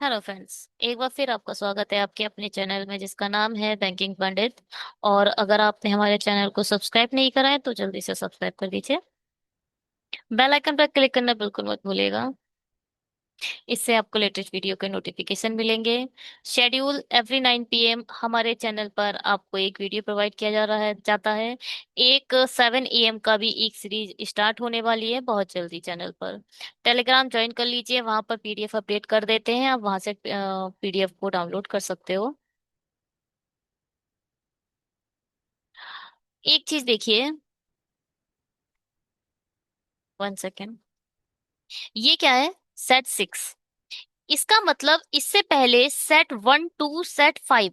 Hello friends. एक बार फिर आपका स्वागत है आपके अपने चैनल में जिसका नाम है बैंकिंग पंडित। और अगर आपने हमारे चैनल को सब्सक्राइब नहीं करा है तो जल्दी से सब्सक्राइब कर दीजिए। बेल आइकन पर क्लिक करना बिल्कुल मत भूलिएगा। इससे आपको लेटेस्ट वीडियो के नोटिफिकेशन मिलेंगे। शेड्यूल एवरी 9 PM हमारे चैनल पर आपको एक वीडियो प्रोवाइड किया जा रहा है जाता है। एक 7 AM का भी एक सीरीज स्टार्ट होने वाली है बहुत जल्दी चैनल पर। टेलीग्राम ज्वाइन कर लीजिए, वहां पर पीडीएफ अपडेट कर देते हैं, आप वहां से पीडीएफ को डाउनलोड कर सकते हो। एक चीज देखिए, 1 सेकेंड। ये क्या है? सेट 6। इसका मतलब इससे पहले सेट 1 2 सेट 5,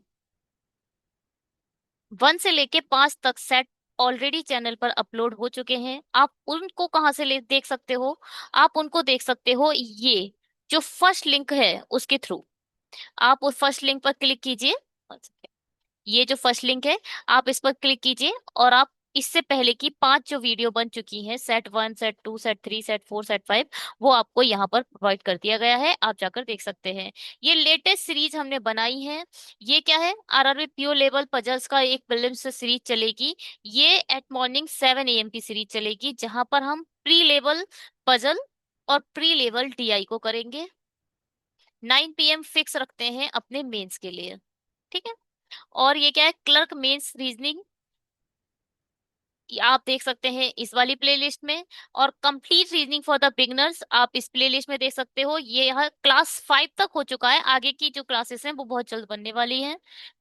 1 से लेके 5 तक सेट ऑलरेडी चैनल पर अपलोड हो चुके हैं। आप उनको कहाँ से ले देख सकते हो? आप उनको देख सकते हो ये जो फर्स्ट लिंक है उसके थ्रू। आप उस फर्स्ट लिंक पर क्लिक कीजिए। ये जो फर्स्ट लिंक है, आप इस पर क्लिक कीजिए और आप इससे पहले की 5 जो वीडियो बन चुकी हैं, set 1 set 2 set 3 set 4 set 5, वो आपको यहाँ पर प्रोवाइड कर दिया गया है, आप जाकर देख सकते हैं। ये लेटेस्ट सीरीज हमने बनाई है। ये क्या है? आरआरबी पीओ लेवल पजल्स का एक प्रीलिम्स सीरीज चलेगी। ये एट मॉर्निंग 7 AM की सीरीज चलेगी, जहां पर हम प्री लेवल पजल और प्री लेवल डीआई को करेंगे। 9 PM फिक्स रखते हैं अपने मेंस के लिए। ठीक है। और ये क्या है? क्लर्क मेंस रीजनिंग, आप देख सकते हैं इस वाली प्लेलिस्ट में। और complete reasoning for the beginners आप इस प्लेलिस्ट में देख सकते हो। ये यहाँ क्लास 5 तक हो चुका है, आगे की जो क्लासेस हैं वो बहुत जल्द बनने वाली हैं।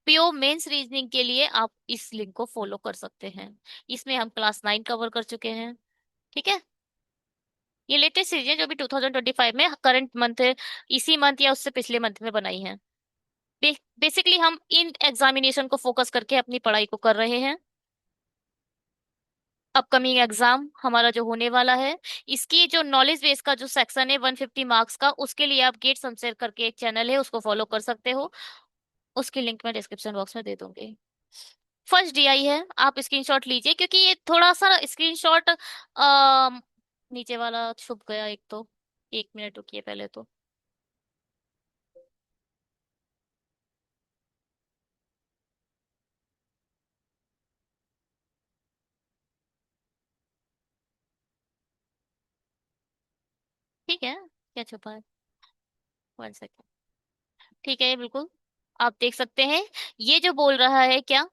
पीओ मेंस रीजनिंग के लिए आप इस लिंक को फॉलो कर सकते हैं। इसमें हम क्लास 9 कवर कर चुके हैं। ठीक है। ये लेटेस्ट सीरीज है जो भी 2025 में करंट मंथ, इसी मंथ या उससे पिछले मंथ में बनाई है। बेसिकली हम इन एग्जामिनेशन को फोकस करके अपनी पढ़ाई को कर रहे हैं। अपकमिंग एग्जाम हमारा जो होने वाला है, इसकी जो नॉलेज बेस का जो सेक्शन है 150 मार्क्स का, उसके लिए आप गेट सनसेट करके एक चैनल है उसको फॉलो कर सकते हो। उसकी लिंक मैं डिस्क्रिप्शन बॉक्स में दे दूंगी। फर्स्ट डीआई है, आप स्क्रीनशॉट लीजिए क्योंकि ये थोड़ा सा स्क्रीनशॉट नीचे वाला छुप गया एक तो। 1 मिनट रुकिए पहले तो। ठीक है, क्या छुपा है? 1 सेकेंड। ठीक है, ये बिल्कुल आप देख सकते हैं। ये जो बोल रहा है क्या,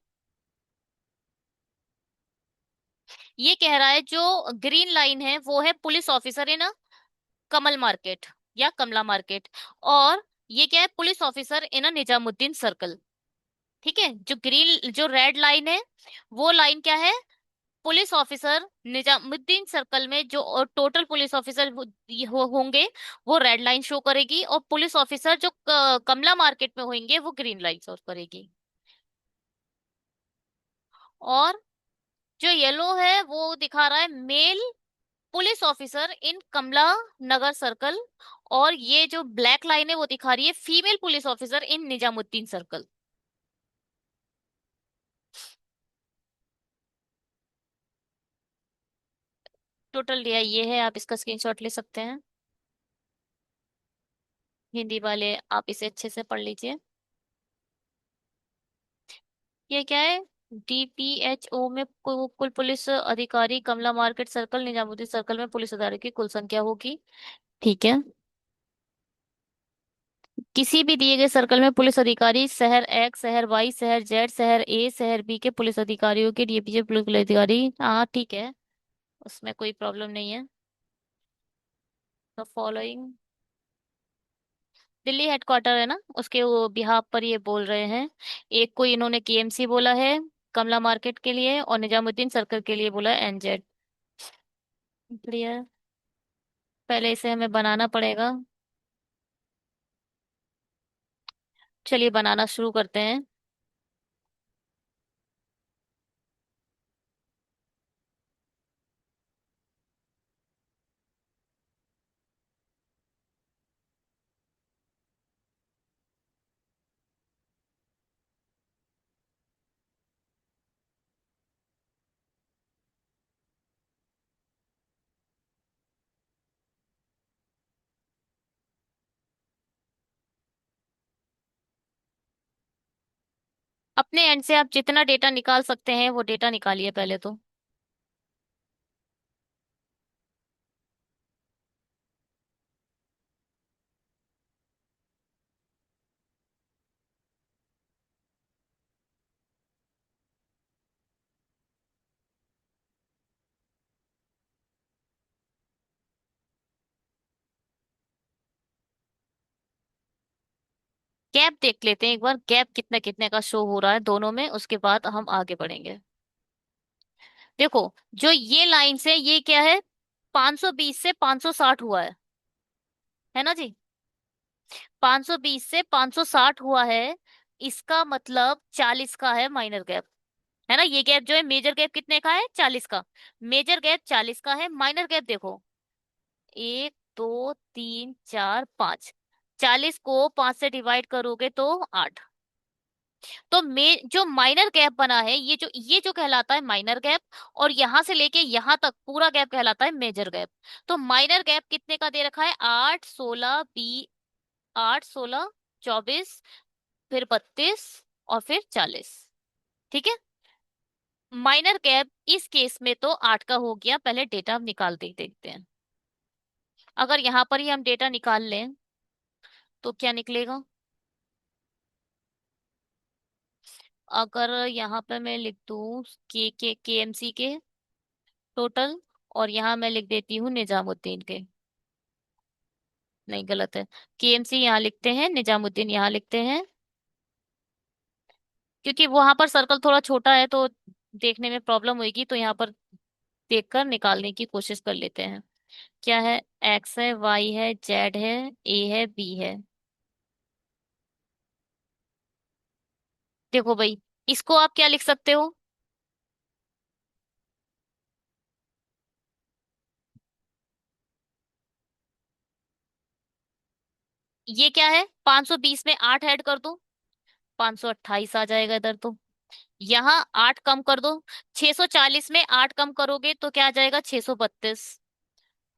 ये कह रहा है जो ग्रीन लाइन है वो है पुलिस ऑफिसर इन कमल मार्केट या कमला मार्केट। और ये क्या है? Police officer in Nizamuddin circle. ठीक है। जो ग्रीन जो रेड लाइन है, वो लाइन क्या है? पुलिस ऑफिसर निजामुद्दीन सर्कल में जो टोटल पुलिस ऑफिसर होंगे वो रेड लाइन शो करेगी, और पुलिस ऑफिसर जो कमला मार्केट में होंगे वो ग्रीन लाइन शो करेगी। और जो येलो है वो दिखा रहा है male police officer in Kamla Nagar circle. और ये जो ब्लैक लाइन है वो दिखा रही है female police officer in Nizamuddin circle. Total दिया ये है, आप इसका स्क्रीनशॉट ले सकते हैं। हिंदी वाले आप इसे अच्छे से पढ़ लीजिए। ये क्या है? डीपीएचओ में कुल पुलिस अधिकारी कमला मार्केट सर्कल निजामुद्दीन सर्कल में पुलिस अधिकारी की कुल संख्या होगी। ठीक है। किसी भी दिए गए सर्कल में पुलिस अधिकारी शहर एक्स, शहर वाई, शहर जेड, शहर ए, शहर बी के पुलिस अधिकारियों के डीपीएच पुलिस अधिकारी, हाँ ठीक है, उसमें कोई प्रॉब्लम नहीं है। तो फॉलोइंग दिल्ली हेडक्वार्टर है ना, उसके वो बिहाफ पर ये बोल रहे हैं। एक को इन्होंने केएमसी बोला है कमला मार्केट के लिए, और निजामुद्दीन सर्कल के लिए बोला है एनजेड। क्लियर। पहले इसे हमें बनाना पड़ेगा। चलिए बनाना शुरू करते हैं। अपने एंड से आप जितना डेटा निकाल सकते हैं वो डेटा निकालिए पहले तो। गैप देख लेते हैं एक बार, गैप कितने कितने का शो हो रहा है दोनों में, उसके बाद हम आगे बढ़ेंगे। देखो, जो ये लाइन से ये क्या है, 520 से 560 हुआ है ना जी। 520 से 560 हुआ है, इसका मतलब 40 का है माइनर गैप। है ना, ये गैप जो है, मेजर गैप कितने का है, 40 का। मेजर गैप 40 का है, माइनर गैप देखो, 1 2 3 4 5। 40 को 5 से डिवाइड करोगे तो 8। तो जो माइनर गैप बना है, ये जो कहलाता है माइनर गैप। और यहां से लेके यहां तक पूरा गैप कहलाता है मेजर गैप। तो माइनर गैप कितने का दे रखा है, 8 16 24, फिर 32, और फिर 40। ठीक है। माइनर गैप इस केस में तो 8 का हो गया, पहले डेटा हम निकालते ही देखते हैं। अगर यहाँ पर ही हम डेटा निकाल लें तो क्या निकलेगा। अगर यहाँ पे मैं लिख दूं के एम सी के टोटल, और यहाँ मैं लिख देती हूँ निजामुद्दीन के। नहीं, गलत है। के एम सी यहाँ लिखते हैं, निजामुद्दीन यहाँ लिखते हैं। क्योंकि वहां पर सर्कल थोड़ा छोटा है तो देखने में प्रॉब्लम होगी, तो यहाँ पर देखकर निकालने की कोशिश कर लेते हैं। क्या है, एक्स है, वाई है, जेड है, ए है, बी है। देखो भाई, इसको आप क्या लिख सकते हो, ये क्या है, 520 में 8 ऐड कर दो, 528 आ जाएगा इधर तो। यहाँ 8 कम कर दो, 640 में 8 कम करोगे तो क्या आ जाएगा, 632।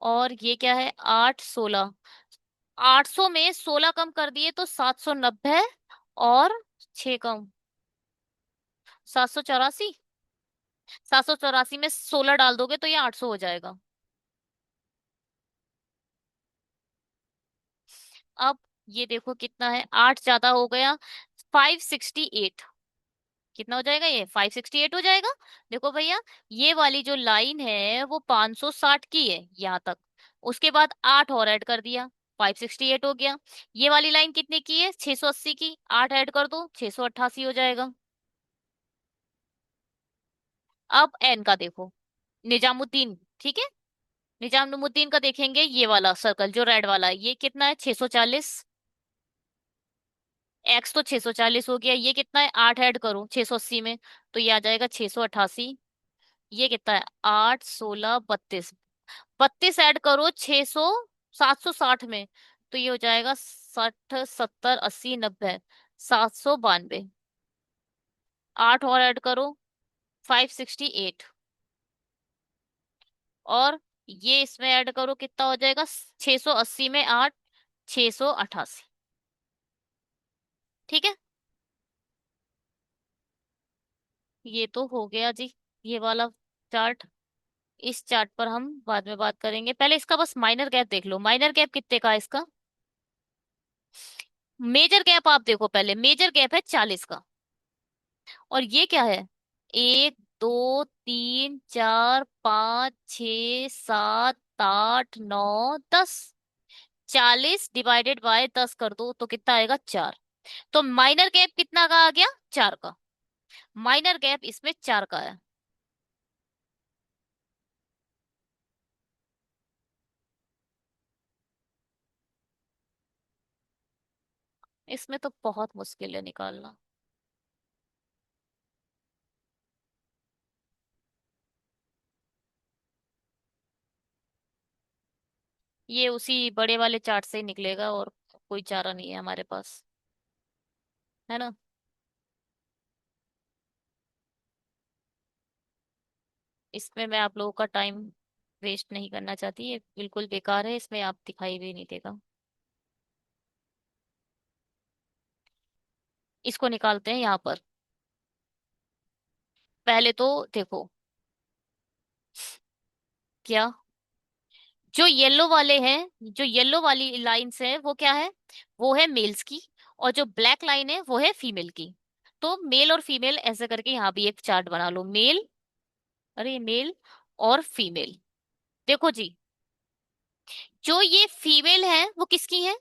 और ये क्या है, 8 16, 800 में 16 कम कर दिए तो 790। और 6 कम, 784। 784 में 16 डाल दोगे तो ये 800 हो जाएगा। अब ये देखो कितना है, 8 ज्यादा हो गया, 568। कितना हो जाएगा, ये 568 हो जाएगा। देखो भैया, ये वाली जो लाइन है वो 560 की है यहाँ तक। उसके बाद 8 और ऐड कर दिया, 568 हो गया। ये वाली लाइन कितने की है, 680 की, 8 ऐड कर दो, 688 हो जाएगा। अब एन का देखो, निजामुद्दीन, ठीक है। निजामुद्दीन का देखेंगे, ये वाला सर्कल जो रेड वाला है, ये कितना है, 640। एक्स तो 640 हो गया, ये कितना है, 8 ऐड करो 680 में, तो ये आ जाएगा 688। ये कितना है, 8 16 32, 32 ऐड करो 600, 760 में, तो ये हो जाएगा 60 70 80 90, 792। 8 और ऐड करो, 568। और ये इसमें ऐड करो, कितना हो जाएगा, 680 में 8, 688। ठीक है, ये तो हो गया जी, ये वाला चार्ट। इस चार्ट पर हम बाद में बात करेंगे, पहले इसका बस माइनर गैप देख लो, माइनर गैप कितने का है इसका। मेजर गैप आप देखो पहले, मेजर गैप है 40 का। और ये क्या है, 1 2 3 4 5 6 7 8 9 10। 40 डिवाइडेड बाय 10 कर दो तो कितना आएगा, 4। तो माइनर गैप कितना का आ गया, 4 का। माइनर गैप इसमें 4 का है। इसमें तो बहुत मुश्किल है निकालना। ये उसी बड़े वाले चार्ट से ही निकलेगा, और कोई चारा नहीं है हमारे पास, है ना। इसमें मैं आप लोगों का टाइम वेस्ट नहीं करना चाहती, ये बिल्कुल बेकार है, इसमें आप दिखाई भी नहीं देगा। इसको निकालते हैं यहाँ पर। पहले तो देखो क्या, जो येलो वाले हैं, जो येलो वाली लाइंस है वो क्या है, वो है मेल्स की। और जो ब्लैक लाइन है वो है फीमेल की। तो मेल और फीमेल ऐसे करके यहाँ भी एक चार्ट बना लो, मेल, अरे मेल और फीमेल। देखो जी, जो ये फीमेल है वो किसकी है,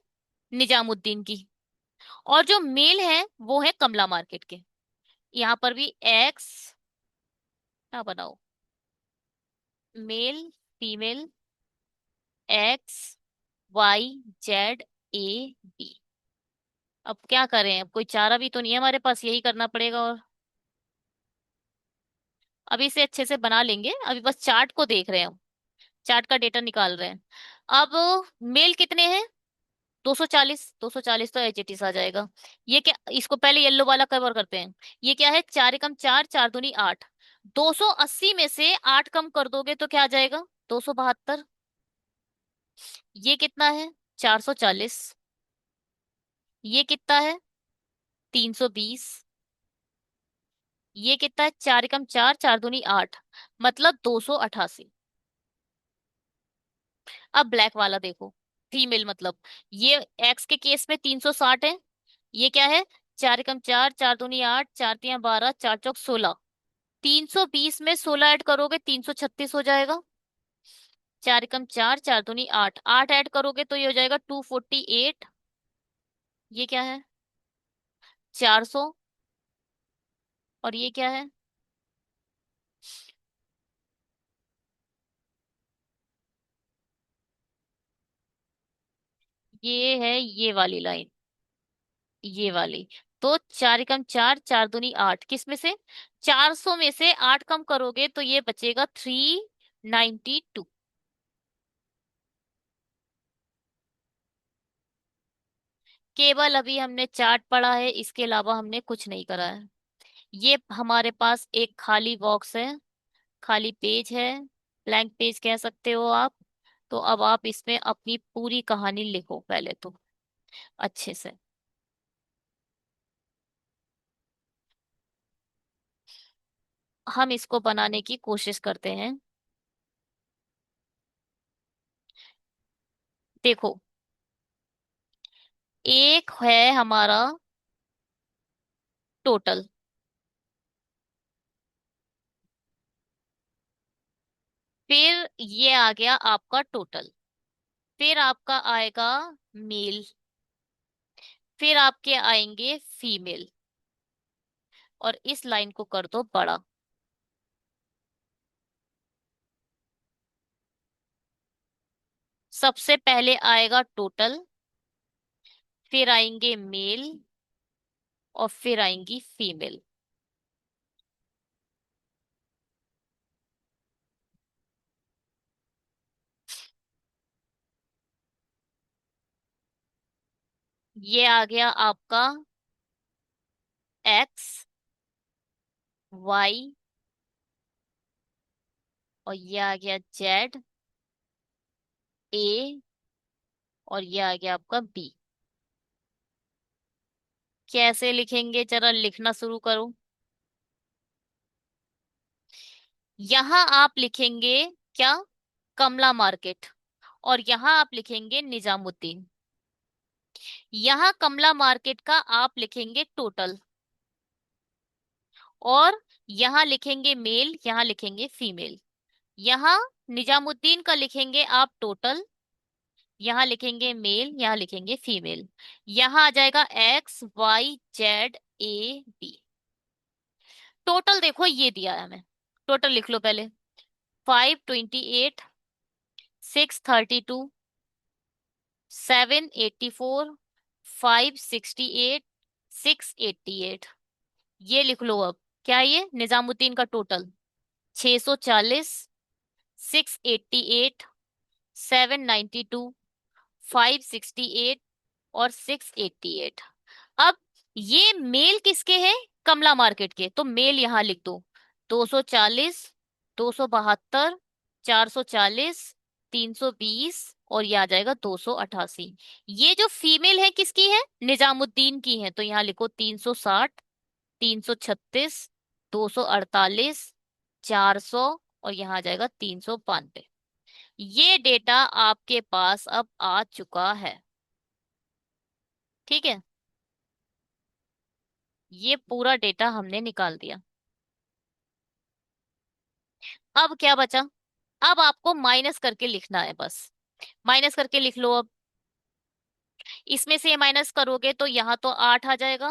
निजामुद्दीन की। और जो मेल है वो है कमला मार्केट के। यहाँ पर भी एक्स ना बनाओ, male, female, X, Y, Z, A, B. अब क्या करें, अब कोई चारा भी तो नहीं है हमारे पास, यही करना पड़ेगा। और अभी इसे अच्छे से बना लेंगे, अभी बस चार्ट को देख रहे हैं हम, चार्ट का डेटा निकाल रहे हैं। अब मेल कितने हैं, 240, 240 तो एच आ जाएगा। ये क्या, इसको पहले येलो वाला कवर करते हैं। ये क्या है, चार एकम चार, चार दूनी आठ। 280 में से आठ कम कर दोगे तो क्या आ जाएगा, 272। ये कितना है, 440। ये कितना है, 320। ये कितना है, चार एकम चार, चार दूनी आठ, मतलब 288। अब ब्लैक वाला देखो, फीमेल मतलब, ये एक्स के केस में 360 है। ये क्या है, चार एकम चार, चार दूनी आठ, चार तिया 12, चार चौक 16। 320 में 16 ऐड करोगे 336 हो जाएगा। चार एकम चार, चार दूनी आठ, आठ ऐड करोगे तो ये हो जाएगा 248। ये क्या है, 400। और ये क्या है, ये है ये वाली लाइन, ये वाली। तो चार एकम चार, चार दूनी आठ, किस में से, 400 में से आठ कम करोगे तो ये बचेगा 392। केवल अभी हमने चार्ट पढ़ा है, इसके अलावा हमने कुछ नहीं करा है। ये हमारे पास एक खाली बॉक्स है, खाली पेज है, ब्लैंक पेज कह सकते हो आप। तो अब आप इसमें अपनी पूरी कहानी लिखो पहले तो, अच्छे से। हम इसको बनाने की कोशिश करते हैं। देखो, एक है हमारा टोटल, फिर ये आ गया आपका टोटल, फिर आपका आएगा मेल, फिर आपके आएंगे फीमेल। और इस लाइन को कर दो बड़ा। सबसे पहले आएगा टोटल, फिर आएंगे मेल, और फिर आएंगी फीमेल। ये आ गया आपका एक्स, वाई, और ये आ गया जेड, ए, और ये आ गया आपका बी। कैसे लिखेंगे, जरा लिखना शुरू करो। यहाँ आप लिखेंगे क्या, कमला मार्केट। और यहाँ आप लिखेंगे निजामुद्दीन। यहाँ कमला मार्केट का आप लिखेंगे टोटल। और यहाँ लिखेंगे मेल, यहाँ लिखेंगे फीमेल। यहाँ निजामुद्दीन का लिखेंगे आप टोटल, यहाँ लिखेंगे मेल, यहाँ लिखेंगे फीमेल। यहाँ आ जाएगा x, Y, Z, A, B. Total देखो ये दिया है हमें, टोटल लिख लो पहले। 528, 632, 784, 568, 688। ये लिख लो अब, क्या ये निजामुद्दीन का टोटल, 640, 688, 792, 568 और 688। अब ये मेल किसके हैं, कमला मार्केट के, तो मेल यहां लिख दो। 240, 272, 440, 320, और ये आ जाएगा 288। ये जो फीमेल है किसकी है, निजामुद्दीन की है, तो यहाँ लिखो 360, 336, 248, 400, और यहाँ आ जाएगा 392। ये डेटा आपके पास अब आ चुका है। ठीक है, ये पूरा डेटा हमने निकाल दिया। अब क्या बचा? अब आपको माइनस करके लिखना है बस। माइनस करके लिख लो अब। इसमें से ये माइनस करोगे तो यहाँ तो 8 आ जाएगा।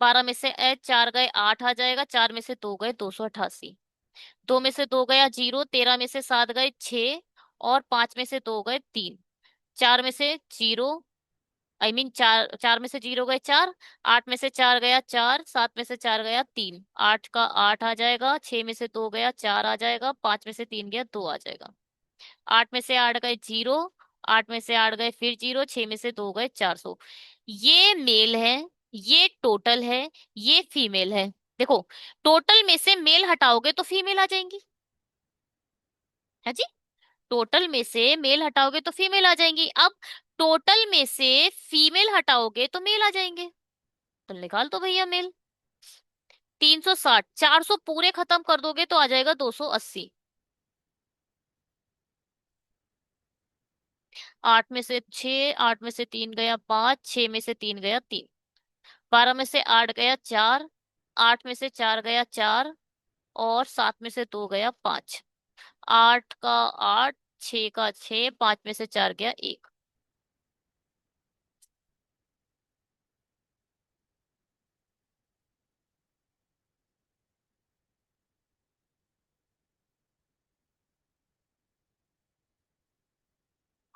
12 में से 4 गए, 8 आ जाएगा। 4 में से 2 गए, 288। 2 में से 2 गया 0। 13 में से 7 गए 6। और 5 में से 2 गए 3। 4 में से 0, आई मीन 4, 4 में से 0 गए 4। 8 में से 4 गया 4। 7 में से 4 गया 3। 8 का 8 आ जाएगा। 6 में से 2 गया 4 आ जाएगा। 5 में से 3 गया 2 आ जाएगा। 8 में से 8 गए 0। 8 में से 8 गए फिर 0। 6 में से 2 गए 400। ये मेल है, ये टोटल है, ये फीमेल है। देखो, टोटल में से मेल हटाओगे तो फीमेल आ जाएंगी। है जी। टोटल में से मेल हटाओगे तो फीमेल आ जाएंगी। अब टोटल में से फीमेल हटाओगे तो मेल आ जाएंगे। तो निकाल दो भैया मेल। 360, 400 पूरे खत्म कर दोगे तो आ जाएगा 280। 8 में से 6, 8 में से 3 गया 5, 6 में से 3 गया 3। 12 में से 8 गया 4। 8 में से 4 गया 4। और 7 में से 2 गया 5। 8 का 8, 6 का 6, 5 में से 4 गया 1।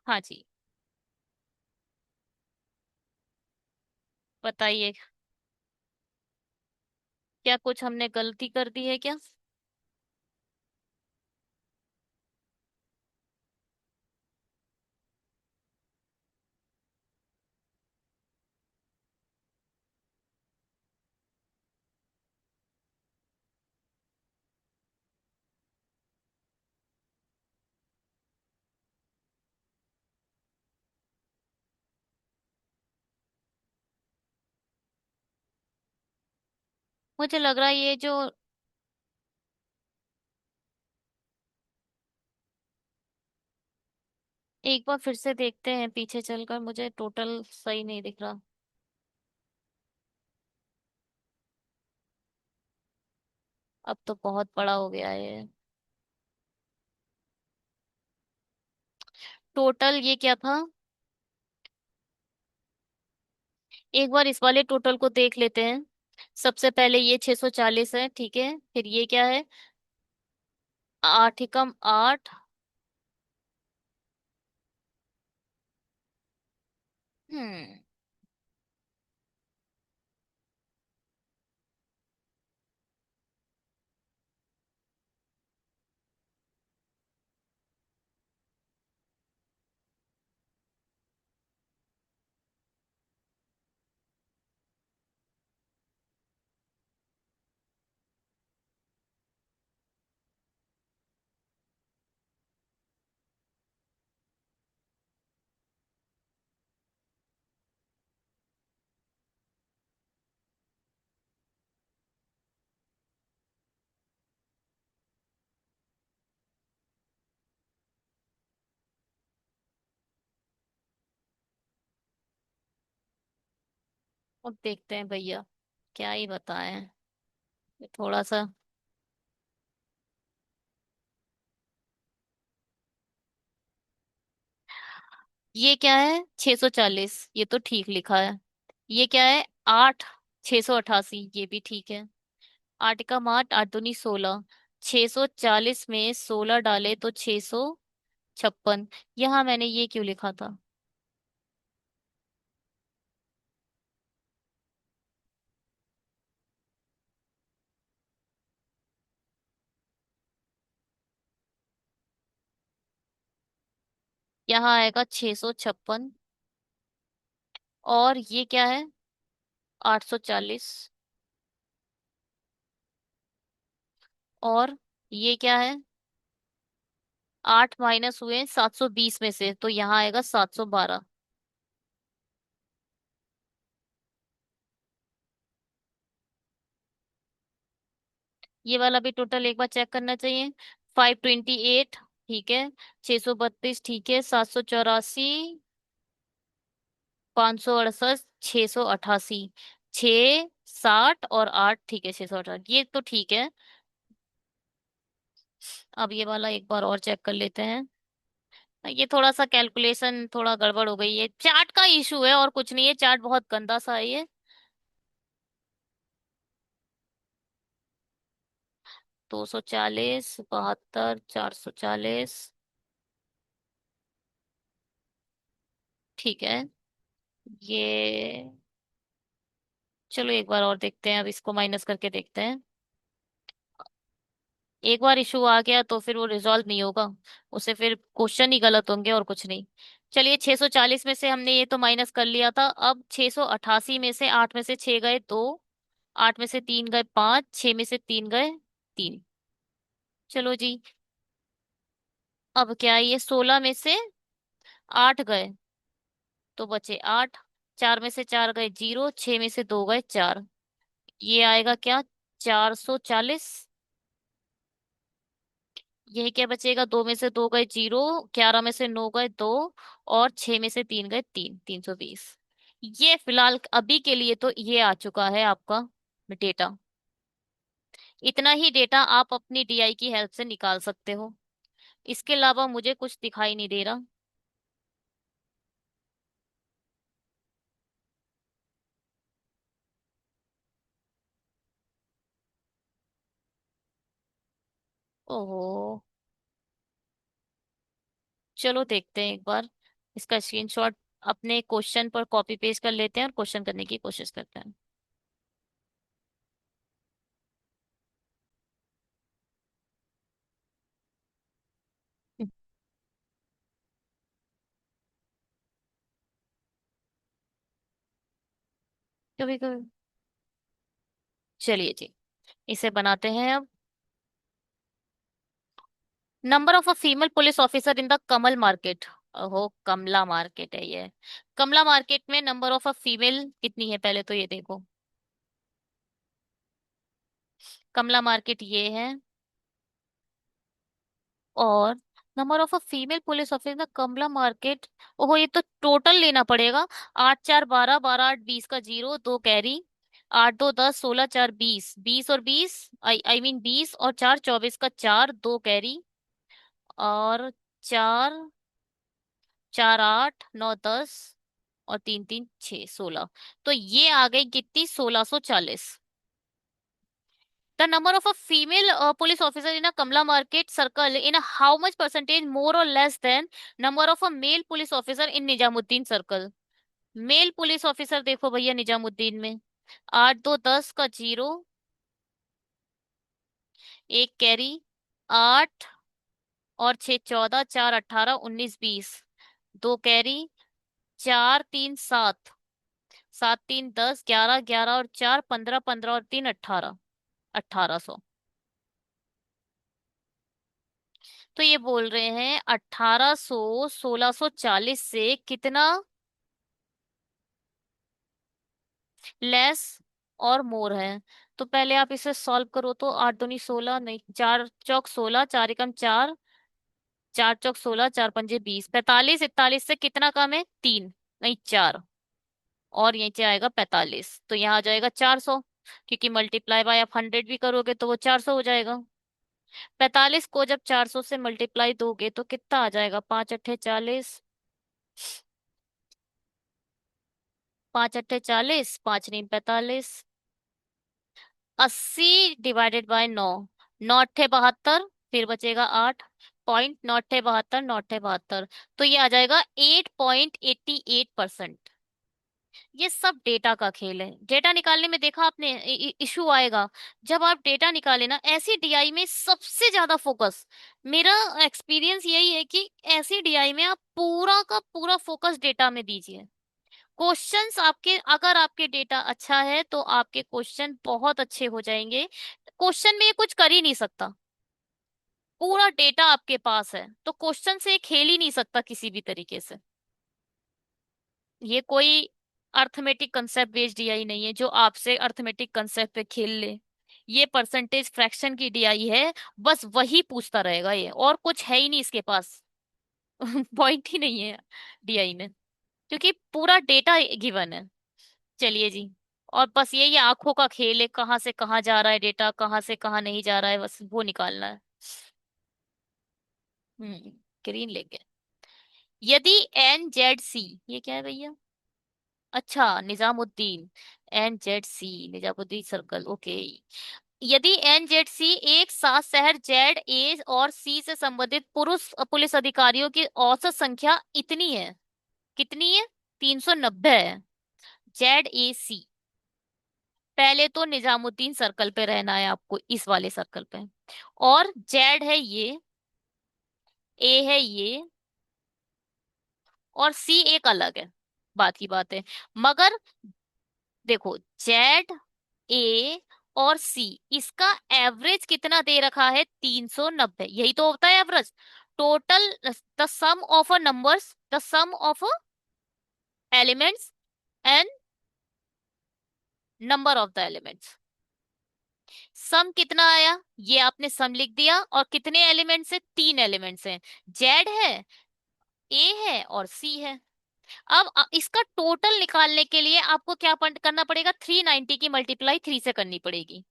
हाँ जी, बताइए। क्या कुछ हमने गलती कर दी है क्या? मुझे लग रहा है ये जो, एक बार फिर से देखते हैं पीछे चलकर, मुझे टोटल सही नहीं दिख रहा। अब तो बहुत बड़ा हो गया है ये। टोटल ये क्या था? एक बार इस वाले टोटल को देख लेते हैं। सबसे पहले ये 640 है, ठीक है। फिर ये क्या है? 8 एकम 8। हम्म। अब देखते हैं भैया, क्या ही बताएं। ये थोड़ा सा, ये क्या है? 640, ये तो ठीक लिखा है। ये क्या है? 8, 688, ये भी ठीक है। 8 का 8, 8 दूनी 16। 640 में 16 डाले तो 656। यहाँ मैंने ये क्यों लिखा था? यहाँ आएगा 656। और ये क्या है? 840। और ये क्या है? 8 माइनस हुए 720 में से, तो यहाँ आएगा 712। ये वाला भी टोटल एक बार चेक करना चाहिए। 528, ठीक है। 632, ठीक है। 784, 568, 688, 660 और 8, ठीक है। 668, ये तो ठीक है। अब ये वाला एक बार और चेक कर लेते हैं। ये थोड़ा सा कैलकुलेशन थोड़ा गड़बड़ हो गई है, चार्ट का इशू है और कुछ नहीं है, चार्ट बहुत गंदा सा है ये। 240, 72, 440, ठीक है। ये चलो एक बार और देखते हैं, अब इसको माइनस करके देखते हैं। एक बार इशू आ गया तो फिर वो रिजॉल्व नहीं होगा, उसे फिर क्वेश्चन ही गलत होंगे और कुछ नहीं। चलिए, 640 में से हमने ये तो माइनस कर लिया था। अब 688 में से 8 में से 6 गए 2, 8 में से 3 गए 5, 6 में से 3 गए 3। चलो जी। अब क्या है, ये 16 में से 8 गए तो बचे 8, 4 में से 4 गए 0, 6 में से 2 गए 4। ये आएगा क्या, 440। यही क्या बचेगा, 2 में से 2 गए 0, 11 में से 9 गए 2, और 6 में से 3 गए 3, 320। ये फिलहाल अभी के लिए तो ये आ चुका है आपका डेटा। इतना ही डेटा आप अपनी डीआई की हेल्प से निकाल सकते हो, इसके अलावा मुझे कुछ दिखाई नहीं दे रहा। ओहो। चलो देखते हैं एक बार, इसका स्क्रीनशॉट अपने क्वेश्चन पर कॉपी पेस्ट कर लेते हैं और क्वेश्चन करने की कोशिश करते हैं। कभी कभी। चलिए जी, इसे बनाते हैं अब। Number of a female police officer in the Kamal market. ओहो, कमला मार्केट है ये। कमला मार्केट में नंबर ऑफ अ फीमेल कितनी है, पहले तो ये देखो। कमला मार्केट ये है। और number of a female police officer in the Kamla market. ओहो, ये तो टोटल लेना पड़ेगा। 8 4 12, 12 8 20 का जीरो, 2 कैरी। 8 2 10, 16 4 20, 20 और 20, आई मीन 20 और 4 24 का 4, 2 कैरी। और 4 4 8 9 10, और 3 3 6, 16। तो ये आ गई कितनी, 1640। The number of a female police officer in a Kamla market circle in how much percentage more और less than number of a male police officer in Nizamuddin circle. Male police officer देखो भैया निजामुद्दीन में, 8 2 10 का जीरो, 1 कैरी। 8 और 6 14, 4 18, 19 20, 2 carry. 4 3 7, 7 3 10, 11 11 और 4 15, 15 और 3 18, 1800। तो ये बोल रहे हैं 1800 1640 से कितना लेस और मोर है। तो पहले आप इसे सॉल्व करो तो, 8 दूनी 16, नहीं 4 चौक 16, 4 एकम 4, 4 चौक 16, 4 पंजे 20, 45, 41 से कितना कम है, 3, नहीं 4। और यहीं से आएगा 45, तो यहाँ आ जाएगा 400, क्योंकि मल्टीप्लाई बाय आप 100 भी करोगे तो वो 400 हो जाएगा। 45 को जब 400 से मल्टीप्लाई दोगे तो कितना आ जाएगा, 5 अट्ठे 40, 5 अट्ठे 40, 5 नहीं 45। 80 डिवाइडेड बाय 9, 9 अट्ठे 72, फिर बचेगा 8 पॉइंट, 9 अट्ठे 72, 9 अट्ठे 72। तो ये आ जाएगा 8.88%। ये सब डेटा का खेल है, डेटा निकालने में देखा आपने इशू आएगा। जब आप डेटा निकाले ना ऐसी डीआई में, सबसे ज्यादा फोकस, मेरा एक्सपीरियंस यही है कि ऐसी डीआई में आप पूरा का पूरा फोकस डेटा में दीजिए। क्वेश्चंस आपके, अगर आपके डेटा अच्छा है तो आपके क्वेश्चन बहुत अच्छे हो जाएंगे। क्वेश्चन में ये कुछ कर ही नहीं सकता, पूरा डेटा आपके पास है तो क्वेश्चन से ये खेल ही नहीं सकता किसी भी तरीके से। ये कोई अर्थमेटिक कंसेप्ट बेस्ड एआई नहीं है जो आपसे अर्थमेटिक कंसेप्ट पे खेल ले। ये परसेंटेज फ्रैक्शन की डीआई है। बस वही पूछता रहेगा ये, और कुछ है ही नहीं इसके पास। पॉइंट ही नहीं है डीआई में, क्योंकि पूरा डेटा गिवन है। चलिए जी। और बस ये आंखों का खेल है, कहाँ से कहाँ जा रहा है डेटा, कहाँ से कहाँ नहीं जा रहा है, बस वो निकालना है। ग्रीन लेके। यदि एन जेड सी, ये क्या है भैया? अच्छा, Nizamuddin. N Z C, Nizamuddin circle, okay. यदि एन जेड सी एक साथ शहर जेड ए और सी से संबंधित पुरुष पुलिस अधिकारियों की औसत संख्या इतनी है, कितनी है? 390 है। जेड ए सी। पहले तो निजामुद्दीन सर्कल पे रहना है आपको, इस वाले सर्कल पे। और जेड है ये, ए है ये, और सी एक अलग है, बात की बात है। मगर देखो, जेड, ए और सी, इसका एवरेज कितना दे रखा है? 390। यही तो होता है average. Total, the sum of a numbers, the sum of a elements and number of the elements. Sum कितना आया? ये आपने सम लिख दिया। और कितने एलिमेंट्स है? 3 एलिमेंट्स हैं। जेड है, ए है और सी है। अब इसका टोटल निकालने के लिए आपको क्या करना पड़ेगा? 390 की मल्टीप्लाई 3 से करनी पड़ेगी।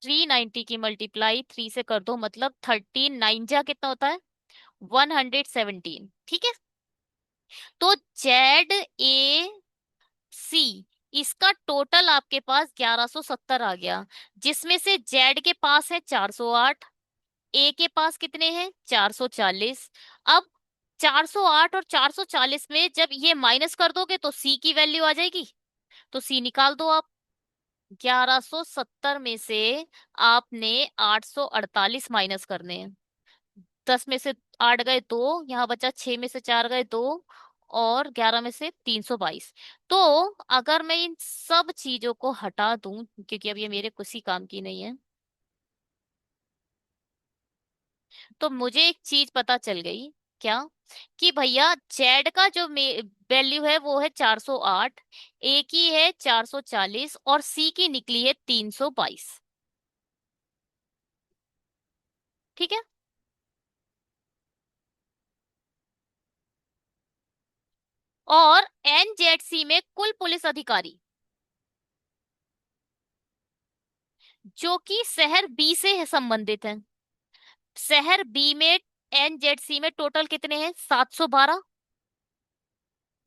390 की मल्टीप्लाई 3 से कर दो, मतलब 13, 9 जा कितना होता है? 117। ठीक है। तो जेड ए सी, इसका टोटल आपके पास 1170 आ गया, जिसमें से जेड के पास है 408, ए के पास कितने हैं? 440। अब 408 और 440 में जब ये माइनस कर दोगे तो सी की वैल्यू आ जाएगी। तो सी निकाल दो आप। 1170 में से आपने 848 माइनस करने हैं। 10 में से 8 गए दो, यहाँ बचा 6 में से 4 गए दो, और 11 में से 322। तो अगर मैं इन सब चीजों को हटा दूं, क्योंकि अब ये मेरे किसी काम की नहीं है, तो मुझे एक चीज पता चल गई। क्या? कि भैया जेड का जो वैल्यू है वो है 408, ए की है 440 और सी की निकली है 322। ठीक है। और एनजेडसी में कुल पुलिस अधिकारी जो कि शहर बी से है संबंधित है, शहर बी में एनजेडसी में टोटल कितने हैं? 712।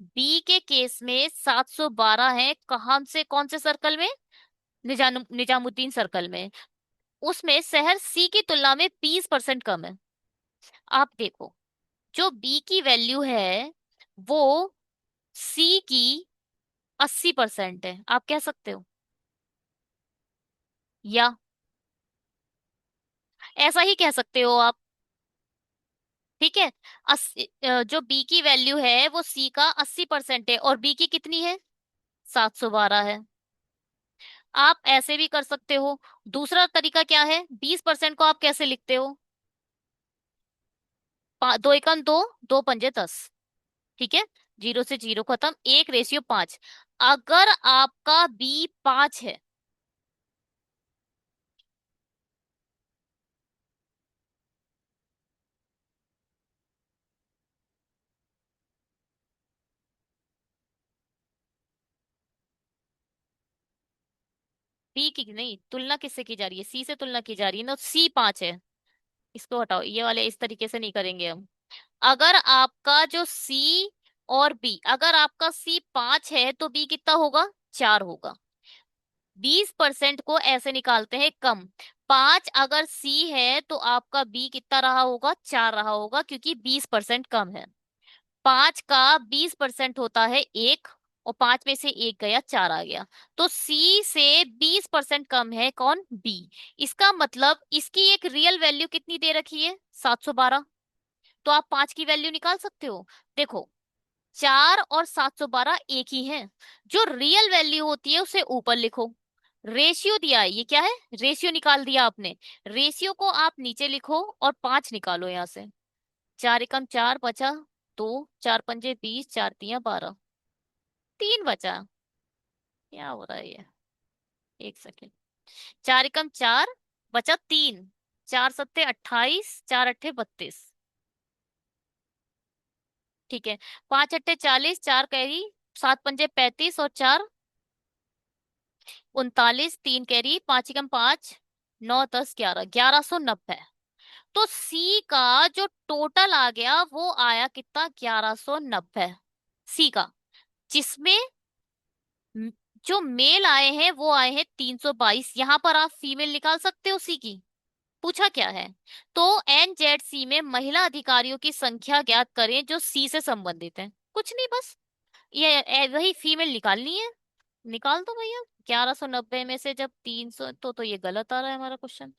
बी के केस में 712 है। कहाँ से, कौन से सर्कल में? निजामुद्दीन सर्कल में। उसमें शहर सी की तुलना में 20% कम है। आप देखो, जो बी की वैल्यू है वो सी की 80% है, आप कह सकते हो। या ऐसा ही कह सकते हो आप। ठीक है। जो बी की वैल्यू है वो सी का 80% है, और बी की कितनी है? 712 है। आप ऐसे भी कर सकते हो। दूसरा तरीका क्या है? 20% को आप कैसे लिखते हो? दो एकम दो, दो पंजे 10। ठीक है। जीरो से जीरो खत्म, 1:5। अगर आपका बी 5 है, बी की नहीं तुलना किससे की जा रही है? सी से तुलना की जा रही है ना, सी 5 है। इसको हटाओ, ये वाले इस तरीके से नहीं करेंगे हम। अगर आपका जो सी और बी, अगर आपका सी 5 है तो बी कितना होगा? 4 होगा। 20% को ऐसे निकालते हैं कम। 5 अगर सी है तो आपका बी कितना रहा होगा? 4 रहा होगा, क्योंकि 20% कम है। 5 का 20% होता है 1, और 5 में से 1 गया, 4 आ गया। तो सी से 20% कम है कौन? बी। इसका मतलब इसकी एक रियल वैल्यू कितनी दे रखी है? 712। तो आप 5 की वैल्यू निकाल सकते हो। देखो, 4 और 712 एक ही हैं। जो रियल वैल्यू होती है उसे ऊपर लिखो। रेशियो दिया है, ये क्या है? रेशियो निकाल दिया आपने। रेशियो को आप नीचे लिखो और 5 निकालो यहाँ से। 4 एकम 4 बचा, 2, 4 पंजे 20, 4 तिया 12, 3 बचा। क्या हो रहा है ये? एक सेकेंड। चार एकम चार, बचा तीन। चार सत्ते 28, चार अट्ठे 32। ठीक है। पांच अट्ठे 40, चार कैरी, सात पंजे 35 और चार 39, तीन कैरी, पांच एकम पांच, नौ दस 11, 1190। तो सी का जो टोटल आ गया वो आया कितना, 1190। सी का, जिसमें म- जो मेल आए हैं वो आए हैं 322। यहां पर आप फीमेल निकाल सकते हो सी की। पूछा क्या है? तो एनजेड सी में महिला अधिकारियों की संख्या ज्ञात करें जो सी से संबंधित है। कुछ नहीं, बस ये वही फीमेल निकालनी है। निकाल दो भैया। 1190 में से जब 300, तो ये गलत आ रहा है हमारा क्वेश्चन।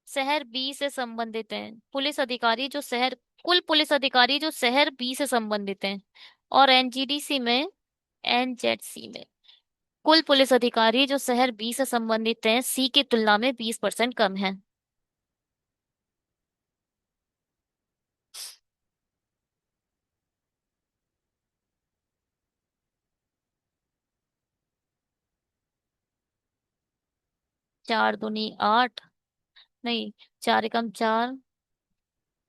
शहर बी से संबंधित हैं पुलिस अधिकारी जो शहर, कुल पुलिस अधिकारी जो शहर बी से संबंधित हैं। और एनजीडीसी में, एनजेडसी में कुल पुलिस अधिकारी जो शहर बी से संबंधित हैं सी की तुलना में 20% कम है। चार दूनी आठ, नहीं, चार एकम चार,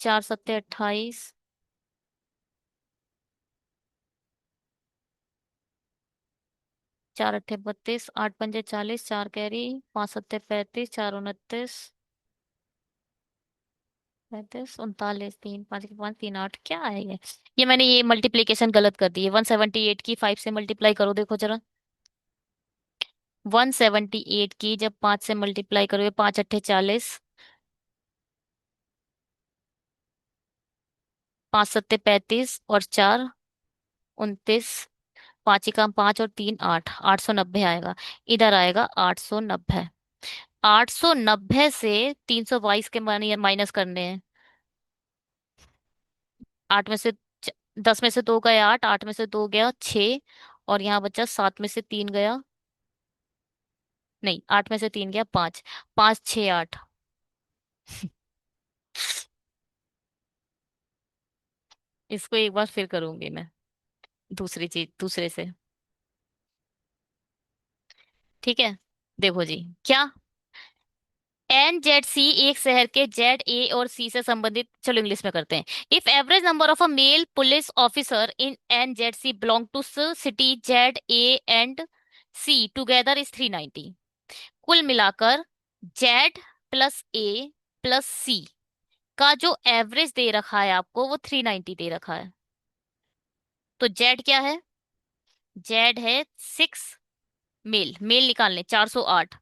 चार सत्ते 28, चार अट्ठे 32, आठ पंजे 40, चार कैरी, पांच सत्ते 35, चार 29, 35, 39, तीन पाँच के पाँच, तीन आठ, क्या है ये मैंने ये मल्टीप्लीकेशन गलत कर दी है। 178 की 5 से मल्टीप्लाई करो, देखो जरा। 178 की जब 5 से मल्टीप्लाई करोगे, पांच अट्ठे 40, पांच सत्ते 35 और चार 29, पांच एकम पांच और तीन आठ, 890 आएगा। इधर आएगा 890। 890 से 322 के माइनस करने हैं। आठ में से 10 में से दो गए आठ, आठ में से दो गया छः, और यहाँ बचा सात में से तीन गया, नहीं, आठ में से तीन गया पांच, पांच छः आठ। इसको एक बार फिर करूंगी मैं, दूसरी चीज दूसरे से। ठीक है। देखो जी, क्या NZC एक शहर के ZA और C से संबंधित, चलो इंग्लिश में करते हैं। If average number of a male police officer in NZC belong to city ZA and C together is 390। कुल मिलाकर Z+A+C का जो एवरेज दे रखा है आपको वो 390 दे रखा है। तो जेड क्या है? जेड है 6। मेल, मेल निकालने 408।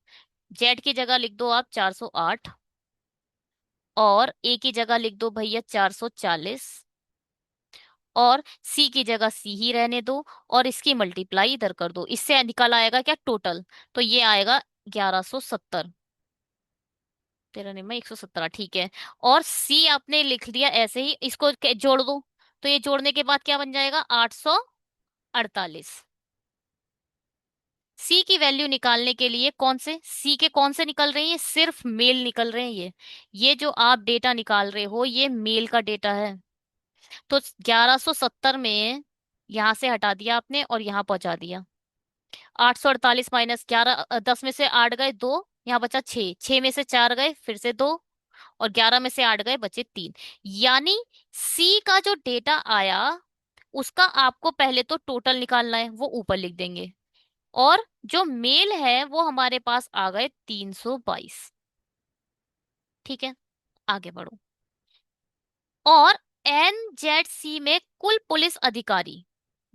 जेड की जगह लिख दो आप 408, और ए की जगह लिख दो भैया 440, और सी की जगह सी ही रहने दो, और इसकी मल्टीप्लाई इधर कर दो। इससे निकल आएगा क्या टोटल? तो ये आएगा 1170। तेरह नहीं, मैं 117, ठीक है। और सी आपने लिख दिया ऐसे ही, इसको जोड़ दो। तो ये जोड़ने के बाद क्या बन जाएगा, 848। सी की वैल्यू निकालने के लिए कौन से सी के कौन से निकल रहे हैं, ये सिर्फ मेल निकल रहे हैं ये जो आप डेटा निकाल रहे हो ये मेल का डेटा है। तो 1170 में यहां से हटा दिया आपने और यहां पहुंचा दिया। 848 माइनस 11, 10 में से आठ गए दो, यहाँ बचा छह, छह में से चार गए फिर से दो, और 11 में से आठ गए बचे तीन। यानी सी का जो डेटा आया उसका आपको पहले तो टोटल निकालना है, वो ऊपर लिख देंगे। और जो मेल है वो हमारे पास आ गए 322। ठीक है, आगे बढ़ो। और NZC में कुल पुलिस अधिकारी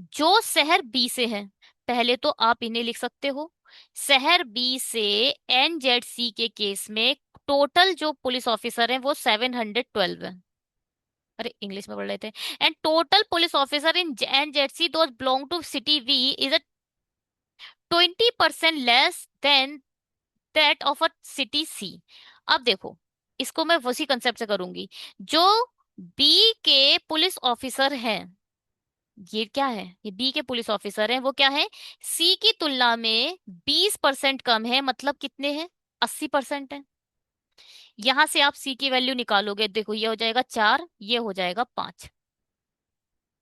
जो शहर बी से है, पहले तो आप इन्हें लिख सकते हो। शहर बी से NZC के केस में टोटल जो पुलिस ऑफिसर हैं वो 712 है। अरे इंग्लिश में पढ़ रहे थे। And total police officer in NZC those belong to city V is a 20% less than that of a city C. अब देखो, इसको मैं उसी कंसेप्ट से करूंगी। जो बी के पुलिस ऑफिसर हैं, ये क्या है, ये बी के पुलिस ऑफिसर हैं, वो क्या है, सी की तुलना में 20% कम है, मतलब कितने हैं, 80% है। यहां से आप सी की वैल्यू निकालोगे, देखो ये हो जाएगा चार, ये हो जाएगा पांच।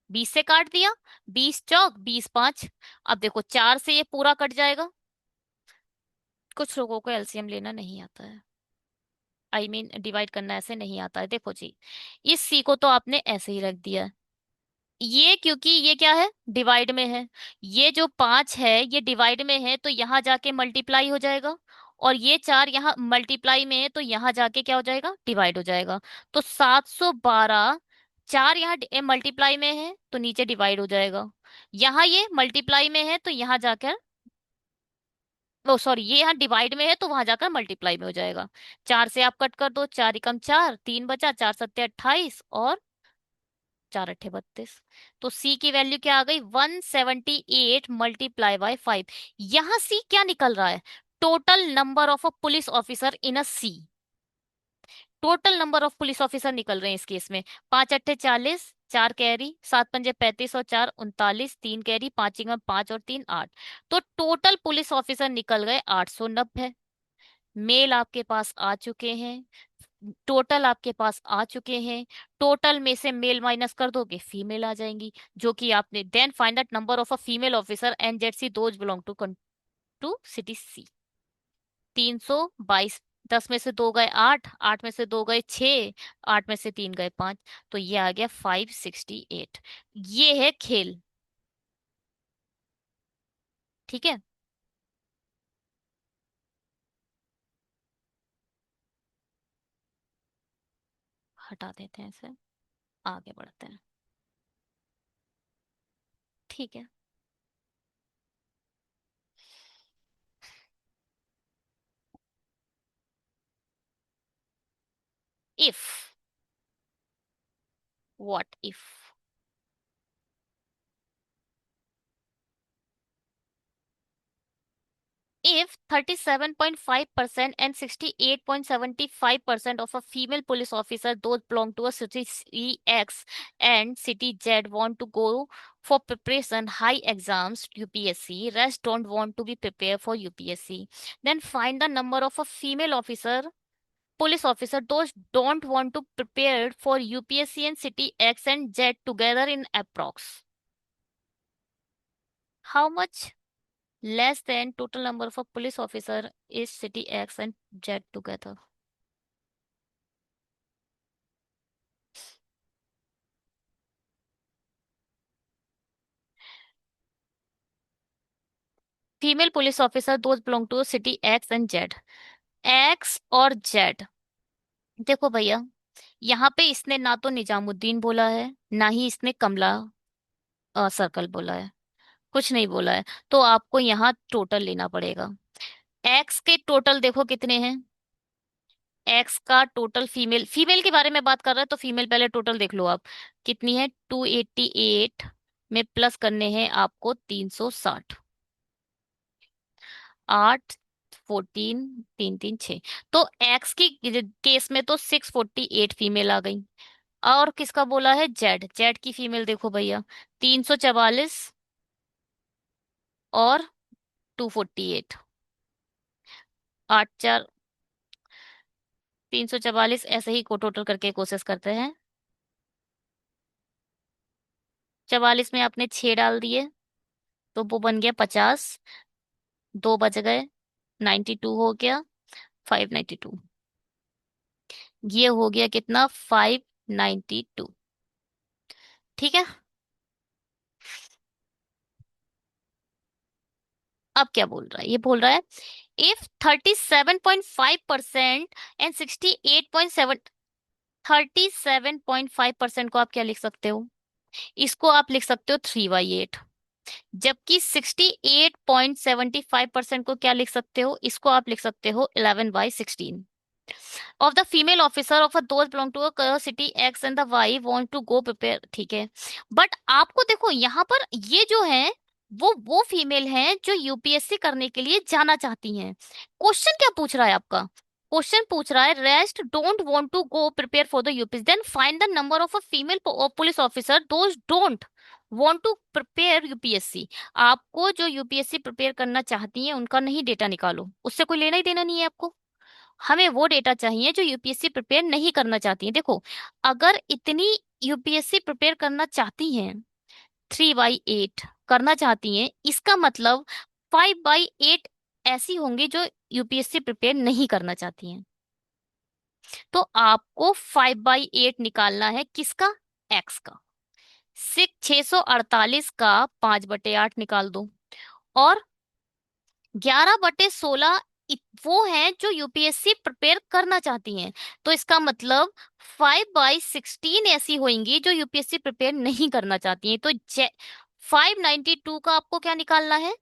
20 से काट दिया, 20 चौक 20 5। अब देखो 4 से ये पूरा कट जाएगा। कुछ लोगों को एलसीएम लेना नहीं आता है, आई मीन डिवाइड करना ऐसे नहीं आता है। देखो जी, इस सी को तो आपने ऐसे ही रख दिया, ये क्योंकि ये क्या है, डिवाइड में है। ये जो 5 है ये डिवाइड में है तो यहाँ जाके मल्टीप्लाई हो जाएगा, और ये 4 यहाँ मल्टीप्लाई में है तो यहाँ जाके क्या हो जाएगा, डिवाइड हो जाएगा। तो 712, 4 यहाँ मल्टीप्लाई में है तो नीचे डिवाइड हो जाएगा, यहाँ ये मल्टीप्लाई में है तो यहाँ जाकर, ओ सॉरी, ये यहाँ डिवाइड में है तो वहां जाकर मल्टीप्लाई में हो जाएगा। 4 से आप कट कर दो, 4 एकम 4, 3 बचा, 4 सत्ते 28 और 4 अट्ठे 32। तो सी की वैल्यू क्या आ गई, 178 मल्टीप्लाई बाय 5। यहाँ सी क्या निकल रहा है, total number of a police officer in a C. Total number of police officer निकल रहे हैं इस केस में। 5 अट्ठे 40, 4 कैरी, 7 पंजे 35 और 4 39, 3 कैरी, 5 एकम 5 और 3 8। तो टोटल पुलिस ऑफिसर निकल गए 890। मेल आपके पास आ चुके हैं, टोटल आपके पास आ चुके हैं। टोटल में से मेल माइनस कर दोगे, फीमेल आ जाएंगी, जो कि आपने then find the number of a female officer and Z C those belong to city C. 322। 10 में से 2 गए 8, 8 में से 2 गए 6, 8 में से 3 गए 5। तो ये आ गया 568। ये है खेल। ठीक है, हटा देते हैं इसे, आगे बढ़ते हैं। ठीक है। If, what if, if 37.5% and 68.75% of a female police officer those belong to a city X and city Z want to go for preparation high exams UPSC, rest don't want to be prepared for UPSC, then find the number of a female officer police officer those don't want to prepare for UPSC and city X and Z together in approx. How much less than total number of a police officer is city X and Z together? Female police officer those belong to city X and Z. X और Z, देखो भैया, यहाँ पे इसने ना तो निजामुद्दीन बोला है, ना ही इसने कमला सर्कल बोला है, कुछ नहीं बोला है। तो आपको यहाँ टोटल लेना पड़ेगा। एक्स के टोटल देखो कितने हैं, एक्स का टोटल, फीमेल फीमेल के बारे में बात कर रहे हैं तो फीमेल पहले टोटल देख लो आप, कितनी है, 288 में प्लस करने हैं आपको 360, 8 14 3 3 6। तो एक्स की केस में तो 648 फीमेल आ गई। और किसका बोला है, जेड, जेड की फीमेल देखो भैया, 344 और 248। 8 4, 344, ऐसे ही को टोटल करके कोशिश करते हैं। 44 में आपने 6 डाल दिए तो वो बन गया 50, 2 बच गए, 92 हो गया, 592। ये हो गया कितना, 592। ठीक है। अब क्या बोल रहा है, ये बोल रहा है इफ 37.5% एंड 68.7, 37.5% को आप क्या लिख सकते हो, इसको आप लिख सकते हो 3/8। जबकि 68.75% को क्या लिख सकते हो, इसको आप लिख सकते हो 11/16 of the female officer of a दोस्त belong to a city X and the Y want to go prepare. ठीक है, बट आपको देखो यहाँ पर ये जो है वो फीमेल हैं जो यूपीएससी करने के लिए जाना चाहती हैं। क्वेश्चन क्या पूछ रहा है आपका, क्वेश्चन पूछ रहा है rest don't want to go prepare for the UPSC, then find the number of a female police officer those don't want to prepare UPSC. आपको जो यूपीएससी प्रिपेयर करना चाहती हैं उनका नहीं डेटा निकालो, उससे कोई लेना ही देना नहीं है आपको। हमें वो डेटा चाहिए जो यूपीएससी प्रिपेयर नहीं करना चाहती है। देखो, अगर इतनी यूपीएससी प्रिपेयर करना चाहती हैं 3/8 करना चाहती हैं, इसका मतलब 5/8 ऐसी होंगी जो यूपीएससी प्रिपेयर नहीं करना चाहती हैं। तो आपको 5/8 निकालना है, किसका? एक्स का। 648 का 5/8 निकाल दो। और 11/16 वो हैं जो यूपीएससी प्रिपेयर करना चाहती हैं। तो इसका मतलब 5/16 ऐसी होंगी जो यूपीएससी प्रिपेयर नहीं करना चाहती हैं। तो 592 का आपको क्या निकालना है?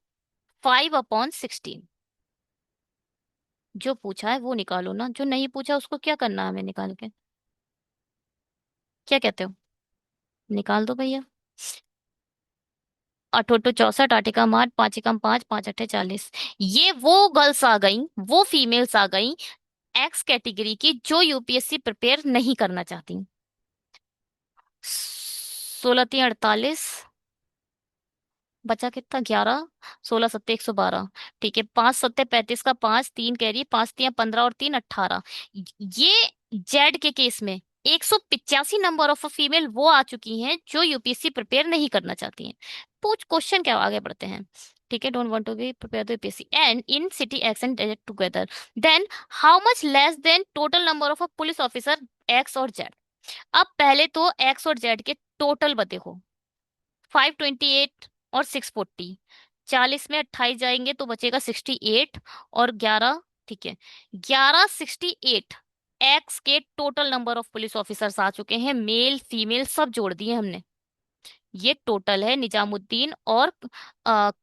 5/16। जो पूछा है वो निकालो ना, जो नहीं पूछा उसको क्या करना है हमें निकाल के? क्या कहते हो? निकाल दो भैया। अठोटो 64, आठे का आठ, पांच एकम पांच, पांच अठे 40। ये वो गर्ल्स आ गई, वो फीमेल्स आ गई एक्स कैटेगरी की, जो यूपीएससी प्रिपेयर नहीं करना चाहती। 16×3 = 48। बचा कितना? 11। 16×7 112। ठीक है, 5×7 35 का 5, 3 कैरी, 5×3 15 और 3 18। ये जेड के केस में 185 नंबर ऑफ अ फीमेल वो आ चुकी हैं जो यूपीएससी प्रिपेयर नहीं करना चाहती हैं। पूछ क्वेश्चन क्या, आगे बढ़ते हैं। ठीक है, don't want to be prepare the UPSC and in city X and together, then how much less than total number of a police officer X और जेड। अब पहले तो एक्स और जेड के टोटल देखो। 528 और 640, 40 में 28 जाएंगे तो बचेगा 68 और 11। ठीक है, 1168 एक्स के total number of police officers आ चुके हैं, मेल फीमेल सब जोड़ दिए हमने। ये टोटल है निजामुद्दीन और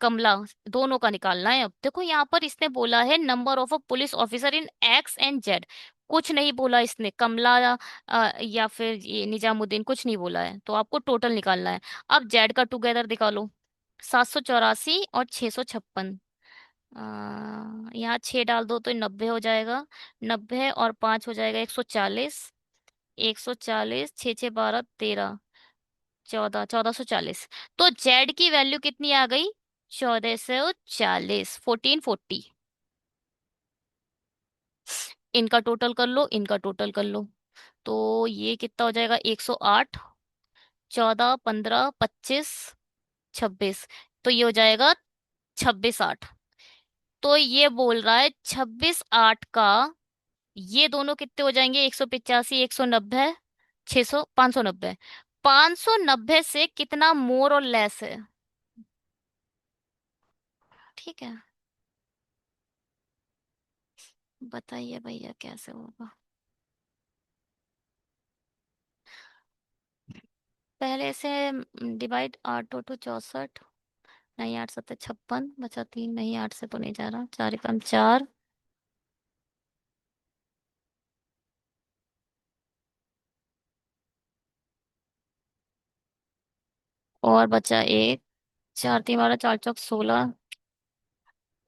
कमला, दोनों का निकालना है। अब देखो यहाँ पर इसने बोला है number of a police officer in x and Z, कुछ नहीं बोला इसने कमला या फिर ये निजामुद्दीन, कुछ नहीं बोला है। तो आपको टोटल निकालना है। अब जेड का टुगेदर निकालो। 784 और 656। यहाँ 6 डाल दो तो 90 हो जाएगा। 90 और 5 हो जाएगा 140। 140, 6×6 = 12, 13, 14, 1440। तो जेड की वैल्यू कितनी आ गई? 1440, 1440। इनका टोटल कर लो, इनका टोटल कर लो। तो ये कितना हो जाएगा? 108, 14, 15, 25, 26। तो ये हो जाएगा 26/8। तो ये बोल रहा है 26/8 का, ये दोनों कितने हो जाएंगे? 185, 190, 600, 590। 590 से कितना मोर और लेस है? ठीक है, बताइए भैया कैसे होगा। पहले से डिवाइड, 8×2 = 64। नहीं, 8×7 = 56, बचा 3, नहीं 8 से तो नहीं जा रहा, 4×1 = 4, और बचा 1। 4×3 = 12, 4×4 = 16।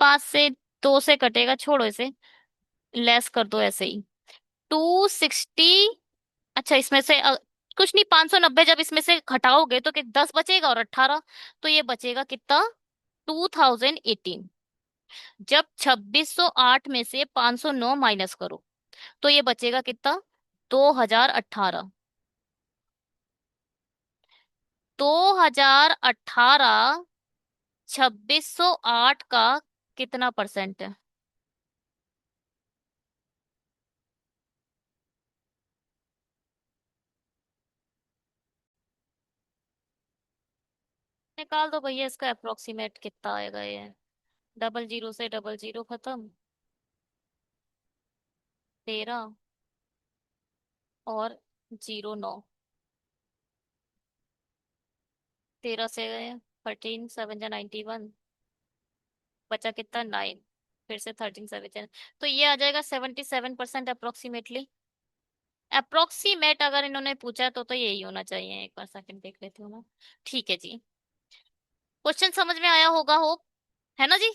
5 से 2 से कटेगा, छोड़ो इसे, लेस कर दो ऐसे ही। 260। अच्छा, इसमें से कुछ नहीं, 590 जब इसमें से घटाओगे तो 10 बचेगा और 18। तो ये बचेगा कितना? 2018। जब 2608 में से 509 माइनस करो तो ये बचेगा कितना? 2018। 2018 2608 का कितना परसेंट है? निकाल दो भैया, इसका अप्रोक्सीमेट कितना आएगा ये। डबल जीरो से डबल जीरो खत्म। 13 और 09। 13 से 13, 7 × 91। बचा कितना? 9। फिर से 13 7। तो ये आ जाएगा 77% अप्रोक्सीमेटली। अप्रोक्सीमेट अगर इन्होंने पूछा तो यही होना चाहिए। एक बार सेकंड देख लेती हूँ ना। ठीक है जी, क्वेश्चन समझ में आया होगा, होप, है ना जी।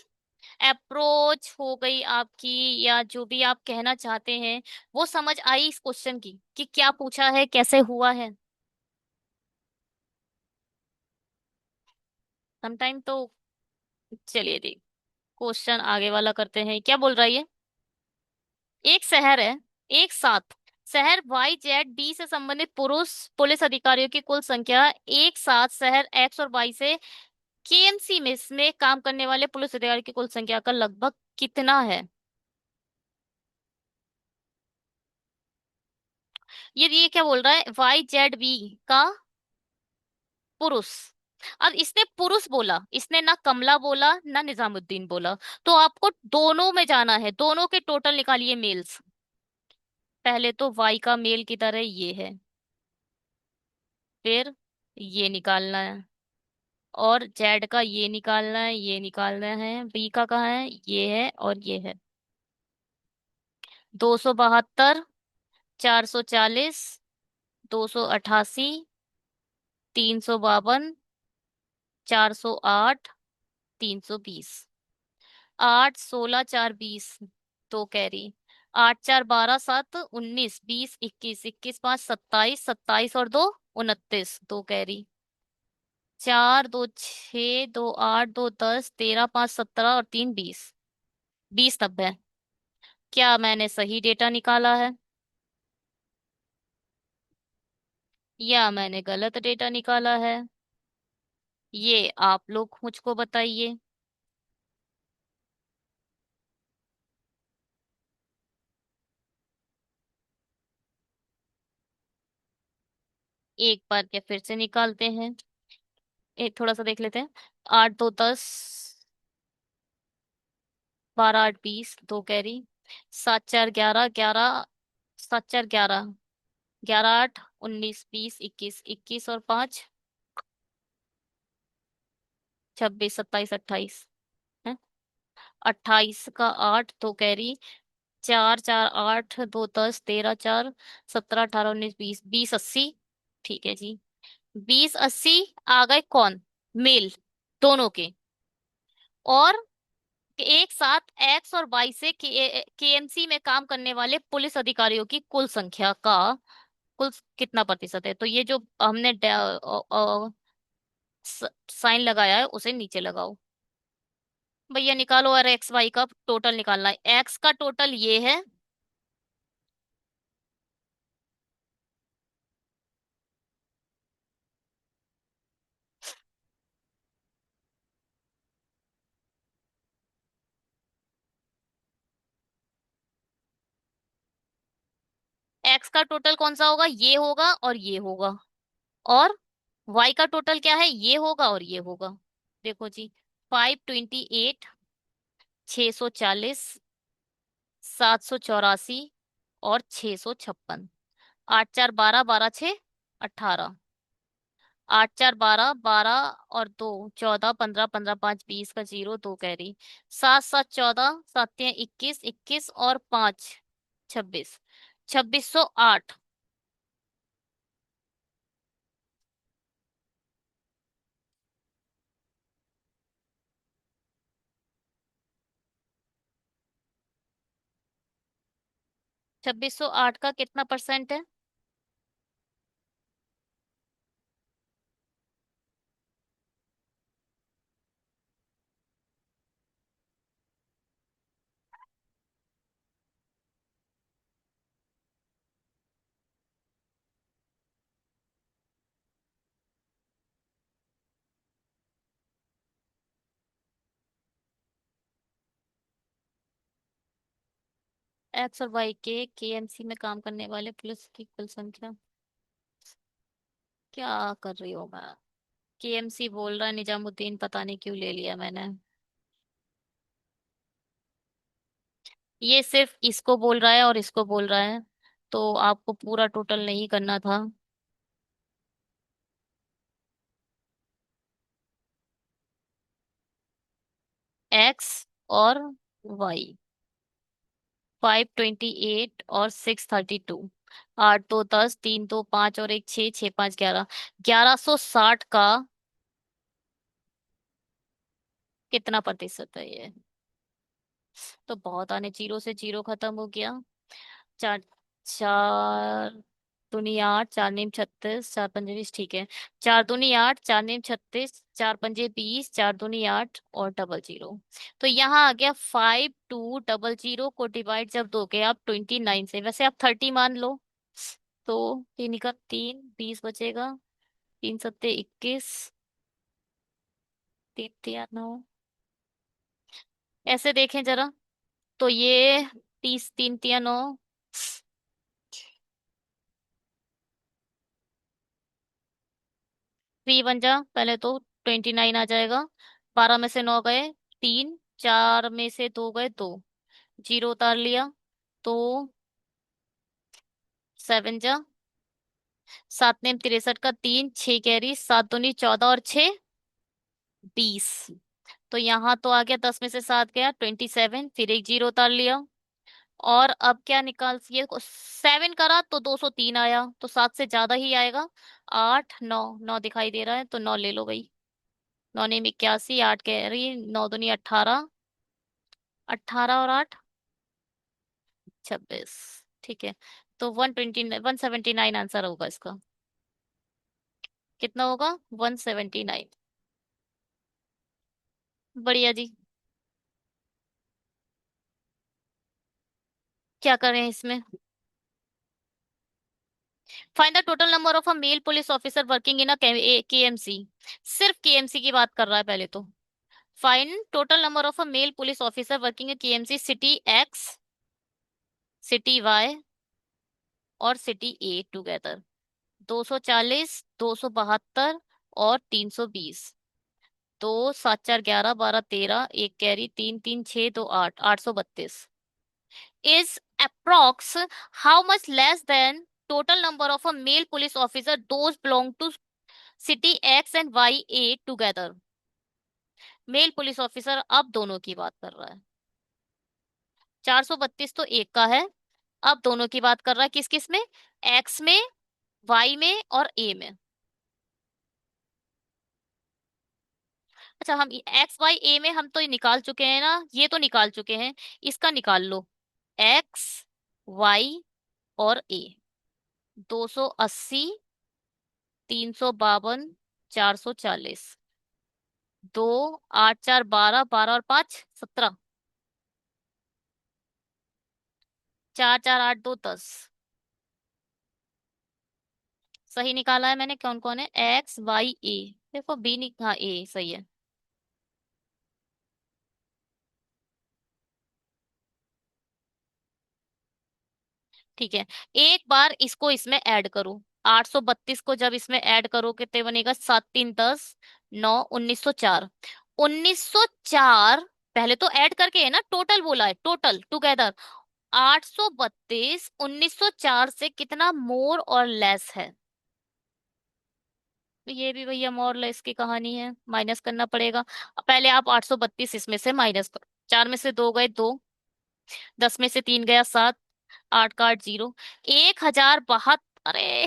अप्रोच हो गई आपकी, या जो भी आप कहना चाहते हैं वो समझ आई इस क्वेश्चन की कि क्या पूछा है, कैसे हुआ है। समटाइम तो। चलिए जी, क्वेश्चन आगे वाला करते हैं। क्या बोल रहा है ये? एक शहर है, एक साथ शहर वाई जेड बी से संबंधित पुरुष पुलिस अधिकारियों की कुल संख्या एक साथ शहर एक्स और वाई से केएमसी में इसमें काम करने वाले पुलिस अधिकारी की कुल संख्या का लगभग कितना है? ये क्या बोल रहा है, वाई जेड बी का पुरुष। अब इसने पुरुष बोला, इसने ना कमला बोला ना निजामुद्दीन बोला। तो आपको दोनों में जाना है, दोनों के टोटल निकालिए मेल्स। पहले तो वाई का मेल की तरह ये है, फिर ये निकालना है, और जेड का ये निकालना है, ये निकालना है, बी का कहाँ है, ये है और ये है। 272, 440, 288, 352, 408, 320। 8, 16, 4, 20, दो कैरी। 8, 4, 12, 7, 19, 20, 21, 21, 5, 27, 27 और 2, 29, दो कैरी। 4, 2, 6, 2, 8, 2, 10, 13, 5, 17 और 3, 20। 20 तब है। क्या मैंने सही डेटा निकाला है या मैंने गलत डेटा निकाला है? ये आप लोग मुझको बताइए। एक बार क्या फिर से निकालते हैं, एक थोड़ा सा देख लेते हैं। 8, 2, 10, 12, 8, 20, दो कैरी। 7, 4, 11, 11, 7, 4, 11, 11, 8, 19, 20, 21, 21 और 5, 26, 27, 28 है। 28 का 8, दो कैरी। 4, 4, 8, 2, 10, 13, 4, 17, 18, 19, 20, 20, 80। ठीक है जी। 20, 80 आ गए कौन? मेल, दोनों के। और एक साथ एक्स और वाई से केएमसी में काम करने वाले पुलिस अधिकारियों की कुल संख्या का कुल कितना प्रतिशत है? तो ये जो हमने साइन लगाया है उसे नीचे लगाओ। भैया निकालो, और एक्स वाई का टोटल निकालना है। एक्स का टोटल ये है, एक्स का टोटल कौन सा होगा, ये होगा और ये होगा। और वाई का टोटल क्या है, ये होगा और ये होगा। देखो जी, 528, 640, 784 और 656। 8, 4, 12, 12, 6, 18। 8, 4, 12, 12 और 2, 14, 15, 15, 5, 20 का जीरो, दो कैरी। 7, 7, 14, 7, 21, 21 और 5, 26। 2608। 2608 का कितना परसेंट है? एक्स और वाई के केएमसी में काम करने वाले पुलिस की कुल संख्या। क्या कर रही हूँ मैं? केएमसी बोल रहा है, निजामुद्दीन पता नहीं क्यों ले लिया मैंने। ये सिर्फ इसको बोल रहा है और इसको बोल रहा है, तो आपको पूरा टोटल नहीं करना था। एक्स और वाई। 528 और 632। 8, 2, 10, 3, 2, 5 और एक 6, 6, 5, 11। 1160 का कितना प्रतिशत है ये? तो बहुत आने, जीरो से जीरो खत्म हो गया। चार, चार दूनी 8, 4 नीम 36, 4 पंजे 20, ठीक है। 4 दूनी 8, 4 नीम 36, 4 पंजे 20, 4 दूनी 8 और डबल जीरो। तो यहाँ आ गया 5200 को डिवाइड जब दोगे आप 29 से, वैसे आप 30 मान लो। तो तीन का तीन, 20 बचेगा। तीन सत्ते 21, तीन तिया 9। ऐसे देखें जरा, तो ये 30, तीन तिया 9, 3 बन जा पहले तो 29 आ जाएगा। 12 में से 9 गए, तीन। 4 में से 2 गए, 2। जीरो उतार लिया, तो 7 जा। 7 ने 63 का 3, 6 कैरी, 7 दूनी 14 और 6 20। तो यहाँ तो आ गया, 10 में से 7 गया, 27। फिर एक जीरो उतार लिया। और अब क्या निकाल, ये 7 करा तो 203 आया, तो 7 से ज्यादा ही आएगा। 8, 9, 9 दिखाई दे रहा है तो 9 ले लो भाई। 9 ने 81, 8 कह रही, 9 दूनी 18। 18 और 8, 26। ठीक है। तो 179 आंसर होगा इसका। कितना होगा? 179। बढ़िया जी। क्या करें इसमें? Find the total number of a male police officer working in a KMC. सिर्फ केएमसी की बात कर रहा है पहले तो। Find total number of a male police officer working in KMC city X, city Y और सिटी ए टुगेदर। 240, 272 और 320। 2 7 4 11 12 13, एक carry, 3 3 6 2 8, 832 is approx how much less than total number of a male police officer those belong to city X and Y A together। Male police officer अब दोनों की बात कर रहा है। 432 तो एक का है। अब दोनों की बात कर रहा है, किस किस में? एक्स में, वाई में और ए में। अच्छा, हम एक्स वाई ए में हम तो ये निकाल चुके हैं ना, ये तो निकाल चुके हैं। इसका निकाल लो। एक्स, वाई और ए। 280, 352, 440। 2 8 4 12, 12 और 5 17। 4 4 8 2 10। सही निकाला है मैंने। कौन कौन है? एक्स वाई ए। देखो बी हाँ, ए सही है। ठीक है। एक बार इसको इसमें ऐड करो। 832 को जब इसमें ऐड करो कितने बनेगा? 7 3 10, 9 1904। 1904 पहले तो ऐड करके है ना, टोटल बोला है, टोटल टुगेदर। 832 1904 से कितना मोर और लेस है? तो ये भी भैया मोर लेस की कहानी है, माइनस करना पड़ेगा। पहले आप 832 इसमें से माइनस करो। 4 में से 2 गए, 2। 10 में से 3 गया, 7। 8 का 8 जीरो। 1072। अरे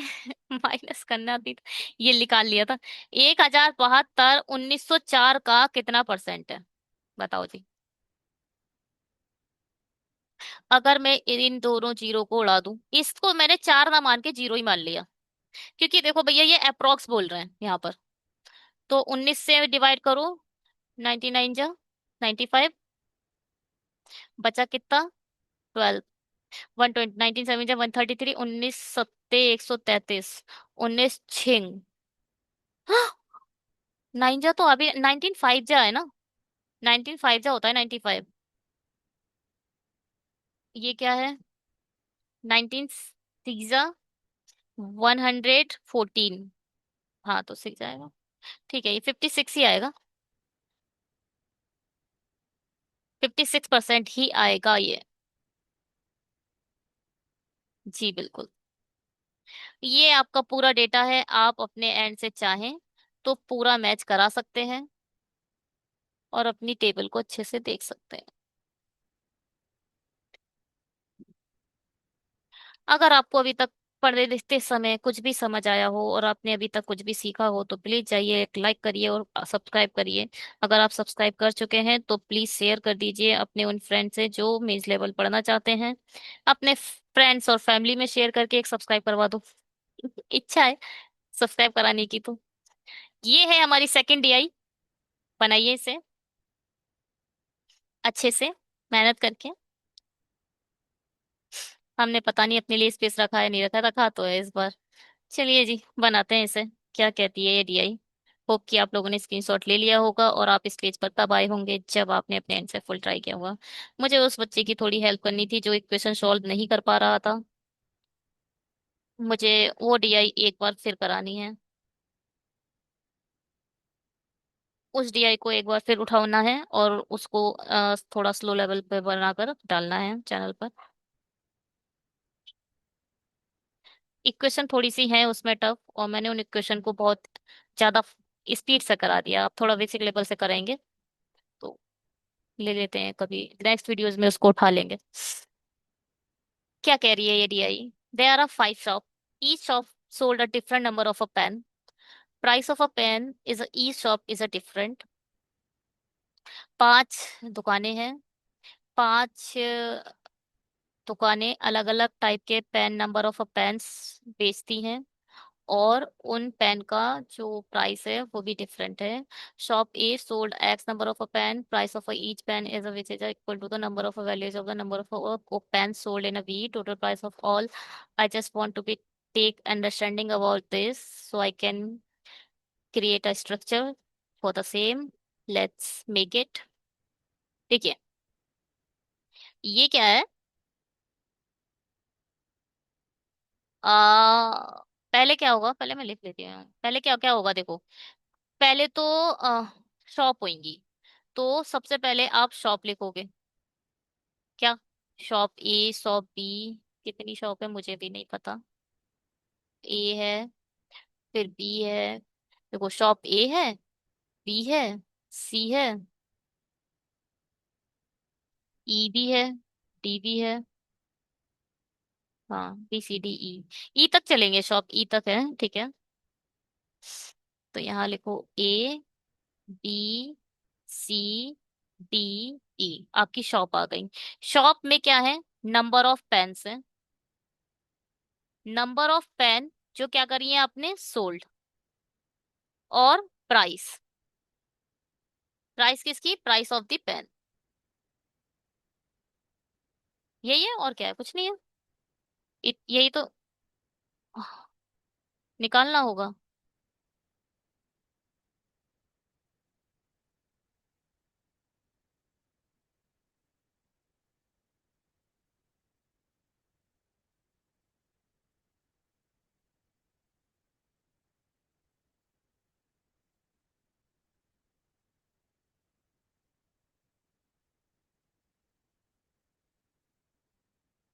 माइनस करना थी तो ये निकाल लिया था। 1072 1904 का कितना परसेंट है? बताओ जी। अगर मैं इन दोनों जीरो को उड़ा दूं, इसको मैंने चार ना मान के जीरो ही मान लिया, क्योंकि देखो भैया ये अप्रोक्स बोल रहे हैं यहाँ पर। तो 19 से डिवाइड करो। 99 जा 95। बचा कितना? 12। 120, 19 7 जा 133। 19 7 133। 19 6 9 जा तो अभी 19 5 जा है ना। 19 5 जा होता है 95। ये क्या है? 19 6 जा 114। हाँ तो 6 आएगा। ठीक है, ये 56 ही आएगा। 56% ही आएगा ये। जी बिल्कुल। ये आपका पूरा डेटा है, आप अपने एंड से चाहें तो पूरा मैच करा सकते हैं और अपनी टेबल को अच्छे से देख सकते हैं। अगर आपको अभी तक पढ़ते लिखते समय कुछ भी समझ आया हो और आपने अभी तक कुछ भी सीखा हो तो प्लीज जाइए, एक लाइक करिए और सब्सक्राइब करिए। अगर आप सब्सक्राइब कर चुके हैं तो प्लीज शेयर कर दीजिए अपने उन फ्रेंड से जो मेंस लेवल पढ़ना चाहते हैं। अपने फ्रेंड्स और फैमिली में शेयर करके एक सब्सक्राइब करवा दो। इच्छा है सब्सक्राइब कराने की तो। ये है हमारी सेकंड डीआई। बनाइए इसे अच्छे से, मेहनत करके। हमने पता नहीं अपने लिए स्पेस रखा है, नहीं रखा, रखा तो है इस बार। चलिए जी, बनाते हैं इसे। क्या कहती है ये डीआई? होप कि आप लोगों ने स्क्रीनशॉट ले लिया होगा और आप इस पेज पर तब आए होंगे जब आपने अपने एंड से फुल ट्राई किया होगा। मुझे उस बच्चे की थोड़ी हेल्प करनी थी जो इक्वेशन सॉल्व नहीं कर पा रहा था। मुझे वो डीआई एक बार फिर करानी है। उस डीआई को एक बार फिर उठाना है और उसको थोड़ा स्लो लेवल पे बनाकर डालना है चैनल पर। इक्वेशन थोड़ी सी है उसमें टफ, और मैंने उन इक्वेशन को बहुत ज्यादा स्पीड से करा दिया। आप थोड़ा बेसिक लेवल से कराएंगे तो ले लेते हैं, कभी नेक्स्ट वीडियोस में उसको उठा लेंगे। क्या कह रही है ये DI? There are 5 shop, each shop sold a different number of a pen, price of a pen is each shop is a different. 5 दुकानें हैं, 5 दुकानें अलग अलग टाइप के पेन, नंबर ऑफ पेन्स बेचती हैं, और उन पेन का जो प्राइस है वो भी डिफरेंट है। Shop A sold X number of a pen, price of each pen is which is equal to the number of values of the number of pen sold in a V, total price of all. I just want to be take understanding about this so I can create a structure for the same. Let's make it. देखिए, ये क्या है? पहले क्या होगा, पहले मैं लिख लेती हूँ। पहले क्या क्या होगा देखो। पहले तो शॉप होंगी, तो सबसे पहले आप शॉप लिखोगे। क्या? Shop A, shop B. कितनी शॉप है मुझे भी नहीं पता। ए है, फिर बी है। देखो, शॉप ए है, बी है, सी है, ई भी है, डी भी है। हाँ, बी सी डी ई। ई तक चलेंगे, शॉप ई तक है, ठीक है। तो यहाँ लिखो ए, बी, सी, डी, ई। आपकी शॉप आ गई। शॉप में क्या है? नंबर ऑफ पेन्स है। नंबर ऑफ पेन जो क्या करी है आपने, सोल्ड। और प्राइस, प्राइस किसकी? Price of the pen. यही है, और क्या है? कुछ नहीं है। यही तो निकालना होगा।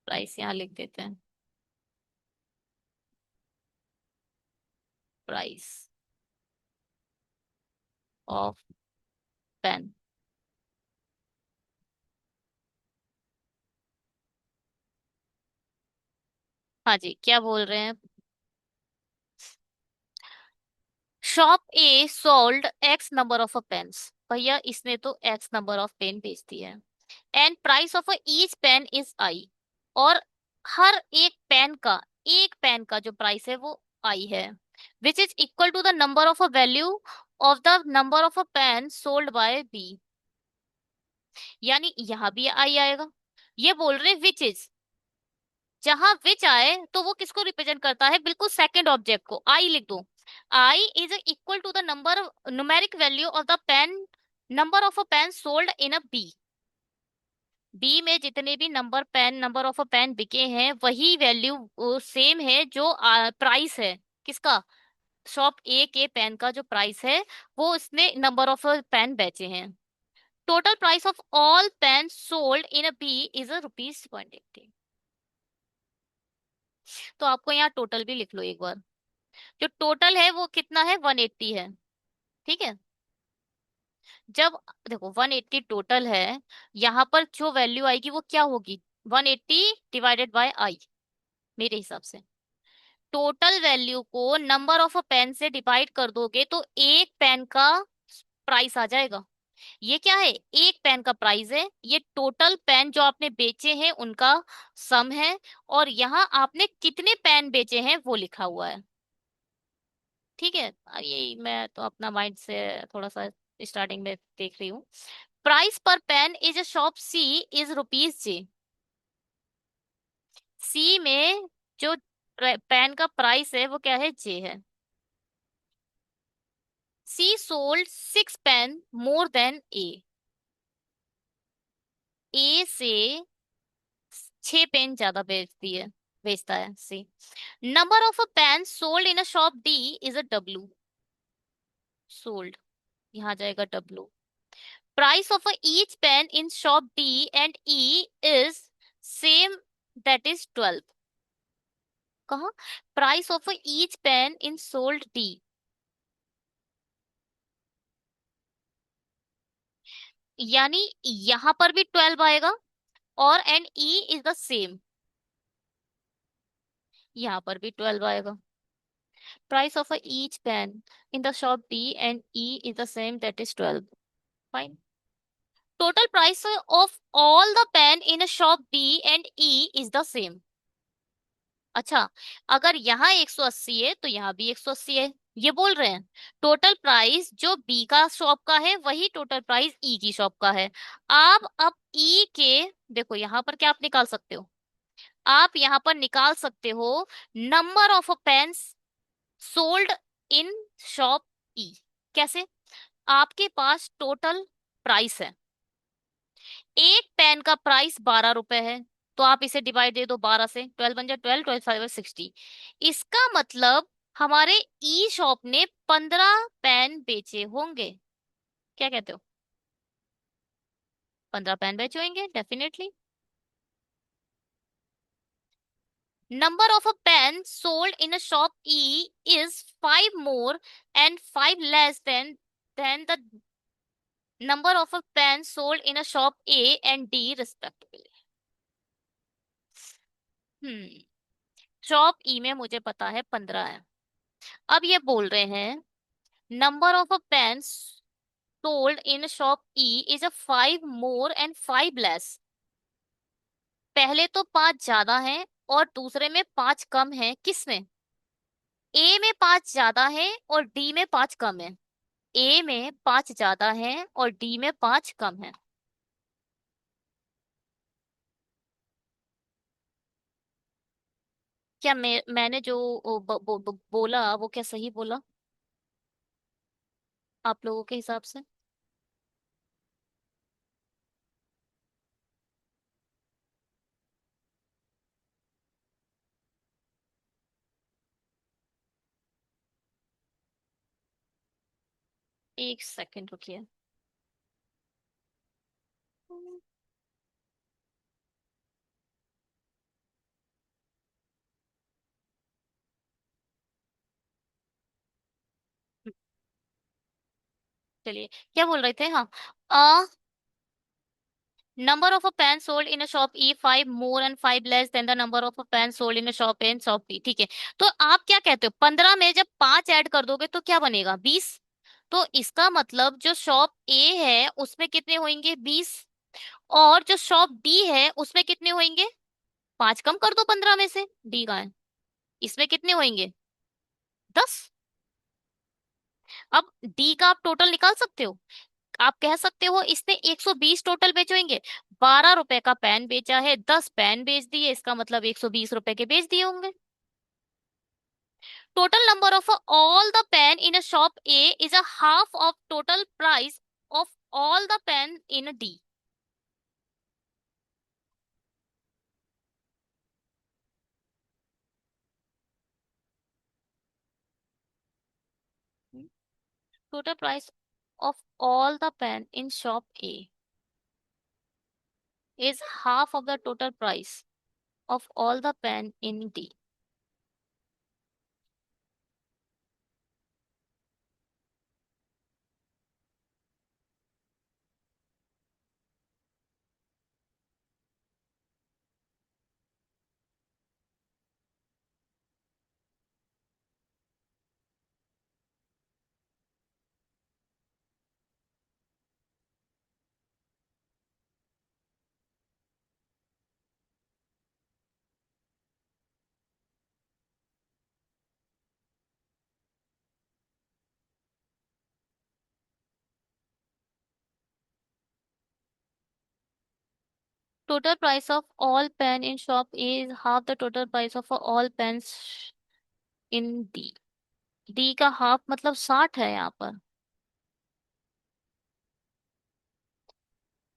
प्राइस यहाँ लिख देते हैं। Price of pen. हाँ जी, क्या बोल रहे हैं? Shop A sold X number of pens. भैया, इसने तो एक्स नंबर ऑफ पेन बेच दी है। And price of each pen is I. और हर एक पेन का, एक पेन का जो प्राइस है वो आई है, which is equal to the number of a value of the number of a pen sold by B. यानी यहाँ भी आई आएगा। ये बोल रहे विच इज, जहां विच आए तो वो किसको रिप्रेजेंट करता है? बिल्कुल सेकंड ऑब्जेक्ट को, आई लिख दो। I is equal to the number, numeric value of the pen, number of a pen sold in a B. B में जितने भी number pen, number of pen बिके हैं, वही वैल्यू सेम है जो प्राइस है किसका? शॉप ए के पेन का जो प्राइस है, वो उसने नंबर ऑफ पेन बेचे हैं। Total price of all pen sold in a B is a ₹180। तो आपको यहाँ टोटल भी लिख लो एक बार। जो टोटल है वो कितना है? 180 है, ठीक है। जब देखो 180 टोटल है, यहाँ पर जो वैल्यू आएगी वो क्या होगी? 180 डिवाइडेड बाय आई, मेरे हिसाब से। टोटल वैल्यू को नंबर ऑफ अ पेन से डिवाइड कर दोगे तो एक पेन का प्राइस आ जाएगा। ये क्या है? एक पेन का प्राइस है। ये टोटल पेन जो आपने बेचे हैं उनका सम है, और यहाँ आपने कितने पेन बेचे हैं वो लिखा हुआ है, ठीक है। यही मैं तो अपना माइंड से थोड़ा सा स्टार्टिंग में देख रही हूँ। Price per pen is a shop C is rupees G. C में जो पेन का प्राइस है वो क्या है, जे है। C sold 6 pen more than A. A से 6 पेन ज्यादा बेचता है C. Number of a pen sold in a shop D is a W. Sold, यहाँ जाएगा W. Price of each pen in shop D and E is same, that is 12। कहा? Price of each pen in sold D, यानी यहां पर भी 12 आएगा, और and E is the same, यहाँ पर भी 12 आएगा। Price of each pen in the shop D and E is the same, that is 12। Fine. Total price of all the pen in a shop B and E is the same. अच्छा, अगर यहाँ 180 है तो यहाँ भी 180 है, ये बोल रहे हैं टोटल प्राइस जो बी का शॉप का है वही टोटल प्राइस ई की शॉप का है। आप अब ई के, देखो यहाँ पर क्या आप निकाल सकते हो, आप यहाँ पर निकाल सकते हो number of pens sold in shop E. कैसे? आपके पास टोटल प्राइस है, एक पेन का प्राइस 12 रुपए है, तो आप इसे डिवाइड दे दो 12 से, 12 बन जाए 12, 12 5 60। इसका मतलब हमारे ई शॉप ने 15 पेन बेचे होंगे। क्या कहते हो? 15 पेन बेचे होंगे definitely. Number of a pen sold in a shop E is 5 more and 5 less than the number of a pen sold in a shop A and D respectively. Hmm. Shop E में मुझे पता है 15 है। अब ये बोल रहे हैं number of a pen sold in shop E is a 5 more and 5 less. पहले तो 5 ज्यादा है और दूसरे में 5 कम है, किसमें? ए में 5 ज्यादा है और डी में 5 कम है। ए में 5 ज्यादा है और डी में 5 कम है। क्या मैंने जो बोला वो क्या सही बोला आप लोगों के हिसाब से? एक सेकंड रुकिए। चलिए, क्या बोल रहे थे? हाँ, number of a pen sold in a shop E 5 more and 5 less than the number of a pen sold in a shop in shop B. ठीक है, तो आप क्या कहते हो, 15 में जब 5 ऐड कर दोगे तो क्या बनेगा, 20। तो इसका मतलब जो शॉप ए है उसमें कितने होंगे, 20। और जो शॉप डी है उसमें कितने होंगे, 5 कम कर दो 15 में से, डी का है, इसमें कितने होंगे, 10। अब डी का आप टोटल निकाल सकते हो। आप कह सकते हो इसने 120 टोटल बेचे होंगे। 12 रुपए का पेन बेचा है, 10 पेन बेच दिए, इसका मतलब 120 रुपए के बेच दिए होंगे। Total number of all the pen in a shop A is a half of total price of all the pen in D. Total price of all the pen in shop A is half of the total price of all the pen in D. Total price of all pen in shop is half the total price of all pens in D. D का half मतलब 60 है यहाँ पर।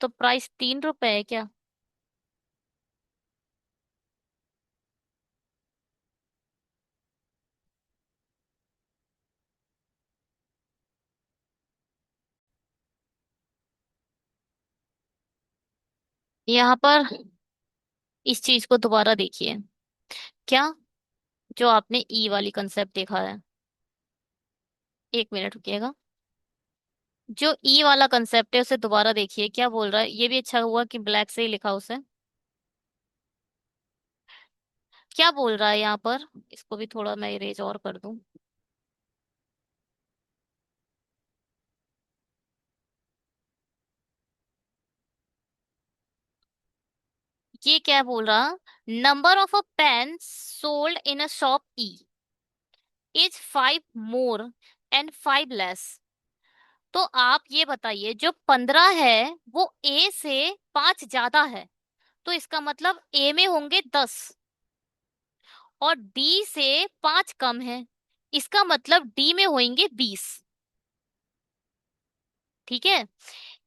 तो price 3 रुपए है क्या? यहाँ पर इस चीज को दोबारा देखिए। क्या? जो आपने ई वाली कंसेप्ट देखा है, 1 मिनट रुकिएगा। जो ई वाला कंसेप्ट है उसे दोबारा देखिए, क्या बोल रहा है। ये भी अच्छा हुआ कि ब्लैक से ही लिखा उसे। क्या बोल रहा है यहाँ पर, इसको भी थोड़ा मैं इरेज और कर दूं। ये क्या बोल रहा, number of a pen sold in a shop E is 5 more and 5 less. तो आप ये बताइए, जो 15 है वो ए से 5 ज्यादा है, तो इसका मतलब ए में होंगे 10, और डी से 5 कम है, इसका मतलब डी में होंगे 20। ठीक है।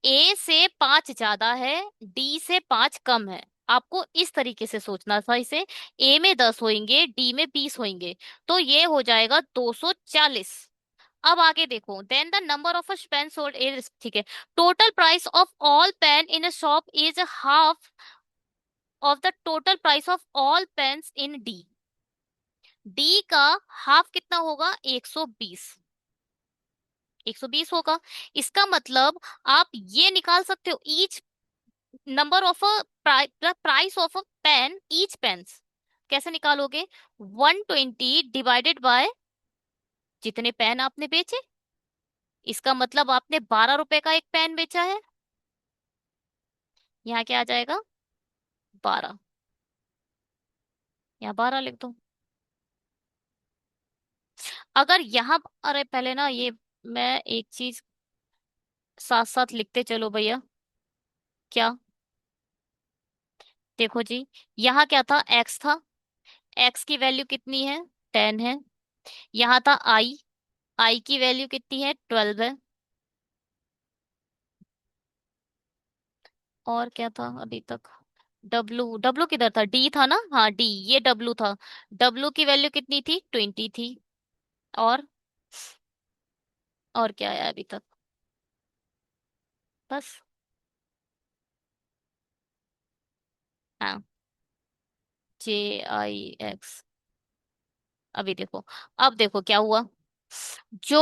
ए से 5 ज्यादा है, डी से 5 कम है। आपको इस तरीके से सोचना था इसे। ए में 10 होंगे, डी में 20 होंगे, तो ये हो जाएगा 240। अब आगे देखो, then the number of pen sold is, ठीक है, total price of all pen in a shop is half of the total price of all pens in D. D का हाफ कितना होगा? 120। 120 होगा। इसका मतलब आप ये निकाल सकते हो, each number of a price of a pen, each pens. कैसे निकालोगे? 120 डिवाइडेड बाय जितने पेन आपने बेचे। इसका मतलब आपने 12 रुपए का एक पेन बेचा है। यहाँ क्या आ जाएगा? 12। यहाँ 12 लिख दो। अगर यहाँ, अरे पहले ना ये, मैं एक चीज साथ साथ लिखते चलो भैया। क्या? देखो जी, यहाँ क्या था? एक्स था। एक्स की वैल्यू कितनी है? 10 है। यहाँ था आई। आई की वैल्यू कितनी है? 12 है। और क्या था अभी तक? डब्लू, डब्लू किधर था? डी था ना, हाँ डी, ये डब्लू था। डब्लू की वैल्यू कितनी थी? 20 थी। और और क्या है अभी तक? बस। हाँ, JIX। अभी देखो, अब देखो क्या हुआ। जो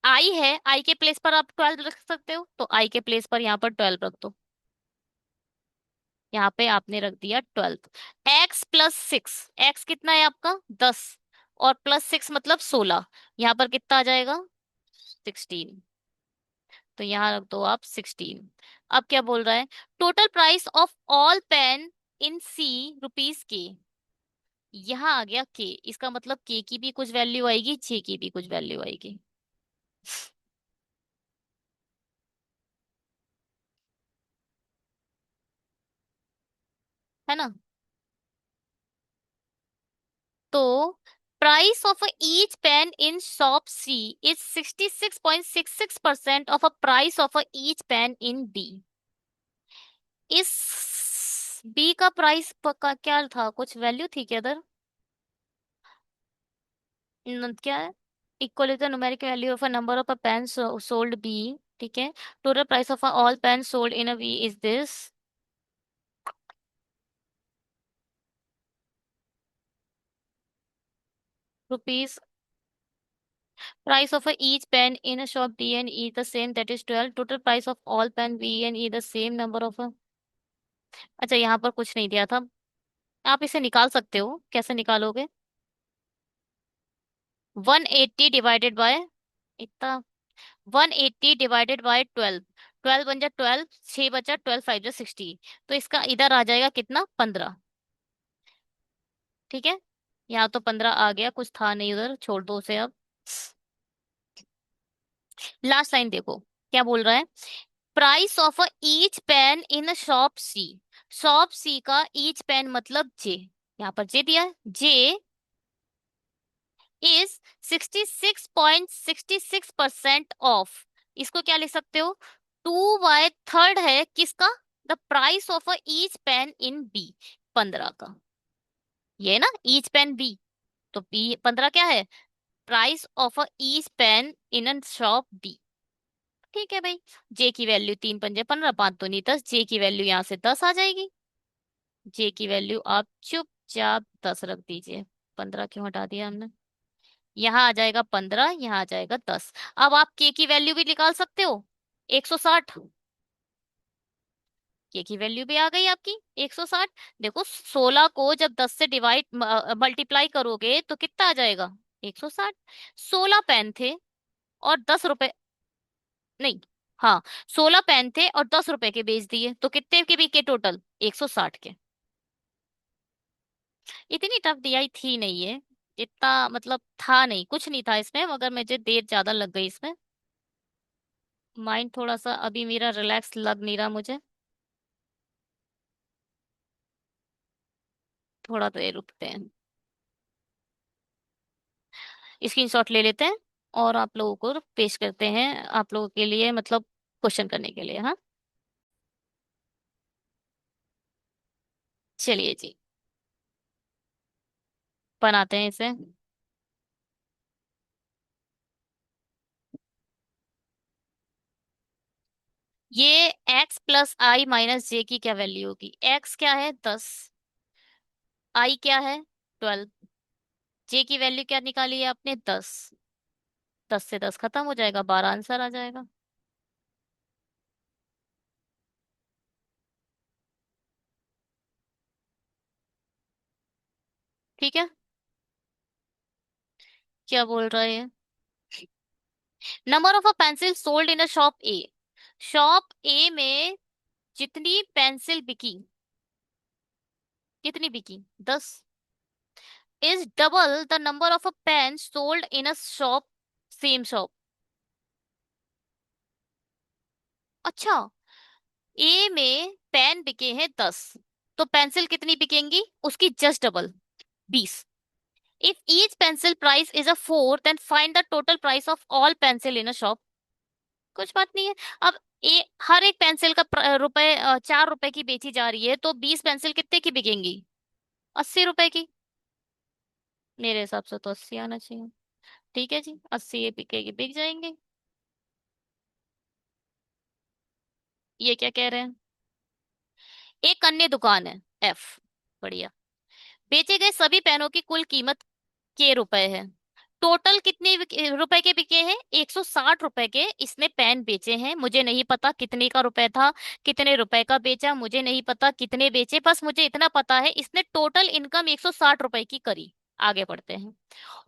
आई है, आई के प्लेस पर आप 12 रख सकते हो, तो आई के प्लेस पर यहाँ पर 12 रख दो। यहाँ पे आपने रख दिया 12। x+6, एक्स कितना है आपका? 10, और +6 मतलब 16। यहाँ पर कितना आ जाएगा? 16। तो यहाँ रख दो आप 16। अब क्या बोल रहा है? Total price of all pen in C rupees के। यहाँ आ गया के, इसका मतलब के की भी कुछ वैल्यू आएगी, जे की भी कुछ वैल्यू आएगी। है ना? तो price of each pen in shop C is 66.66% of a price of each pen in D. इस बी का प्राइस का क्या था? कुछ वैल्यू थी क्या इधर? क्या है? Equal to the numeric value of a number of a pen sold B. ठीक है। Total price of all pen sold in a V is this rupees. Price of each pen in a shop D and E the same, that is 12. Total price of all pen B and E the same number of a... अच्छा, यहाँ पर कुछ नहीं दिया था। आप इसे निकाल सकते हो, कैसे निकालोगे? 180 डिवाइडेड बाय इतना, 180 डिवाइडेड बाय 12। 12 बन जा 12, 6 बचा, 12 5 जा 60। तो इसका इधर आ जाएगा कितना? 15। ठीक है। यहाँ तो 15 आ गया, कुछ था नहीं उधर, छोड़ दो उसे अब। लास्ट लाइन देखो क्या बोल रहा है। Price of each pen in shop C. Shop C का ईच पेन मतलब जे, यहाँ पर जे दिया है, जे इज 66.66% ऑफ। इसको क्या लिख सकते हो, 2/3 है किसका, the price of a each pen in B, 15 का, ये ना ईच पेन बी, तो बी 15 क्या है, price of a each pen in a shop B. ठीक है भाई, जे की वैल्यू 3×5 = 15, 5×2 = 10, जे की वैल्यू यहाँ से 10 आ जाएगी। जे की वैल्यू आप चुपचाप 10 रख दीजिए, 15 क्यों हटा दिया हमने, यहाँ आ जाएगा 15, यहाँ आ जाएगा 10। अब आप के की वैल्यू भी निकाल सकते हो, 160, के की वैल्यू भी आ गई आपकी 160। देखो 16 को जब 10 से डिवाइड मल्टीप्लाई करोगे तो कितना आ जाएगा, 160। 16 पेन थे और 10 रुपए, नहीं, हाँ, 16 पेन थे और 10 रुपए के बेच दिए, तो कितने के बिके टोटल, 160 के। इतनी टफ दियाई थी नहीं है, इतना मतलब था नहीं, कुछ नहीं था इसमें, मगर मुझे देर ज्यादा लग गई इसमें। माइंड थोड़ा सा अभी मेरा रिलैक्स लग नहीं रहा मुझे, थोड़ा देर रुकते हैं, स्क्रीनशॉट ले लेते हैं और आप लोगों को पेश करते हैं, आप लोगों के लिए मतलब क्वेश्चन करने के लिए। हाँ, चलिए जी, बनाते हैं इसे। ये x+i - j की क्या वैल्यू होगी, x क्या है 10, i क्या है 12, j की वैल्यू क्या निकाली है आपने 10, 10 से 10 खत्म हो जाएगा, 12 आंसर आ जाएगा। ठीक है, क्या बोल रहा है ये, number of a pencil sold in a shop A, shop A में जितनी पेंसिल बिकी, कितनी बिकी 10, is double the number of a pen sold in a shop, same shop. अच्छा, ए में पेन बिके हैं 10, तो पेंसिल कितनी बिकेंगी उसकी just double, 20। If each pencil price is a 4 then find the total price of all pencil in a shop. कुछ बात नहीं है। अब हर एक पेंसिल का रुपए 4 रुपए की बेची जा रही है, तो 20 पेंसिल कितने की बिकेंगी, 80 रुपए की। मेरे हिसाब से तो 80 आना चाहिए। ठीक है जी, 80 ये बिकेगी, बिक जाएंगे। ये क्या कह रहे हैं, एक अन्य दुकान है एफ, बढ़िया, बेचे गए सभी पेनों की कुल कीमत के रुपए है, टोटल कितने रुपए के बिके हैं, 160 रुपए के इसने पेन बेचे हैं, मुझे नहीं पता कितने का रुपए था, कितने रुपए का बेचा मुझे नहीं पता, कितने बेचे, बस मुझे इतना पता है इसने टोटल इनकम 160 रुपए की करी। आगे बढ़ते हैं,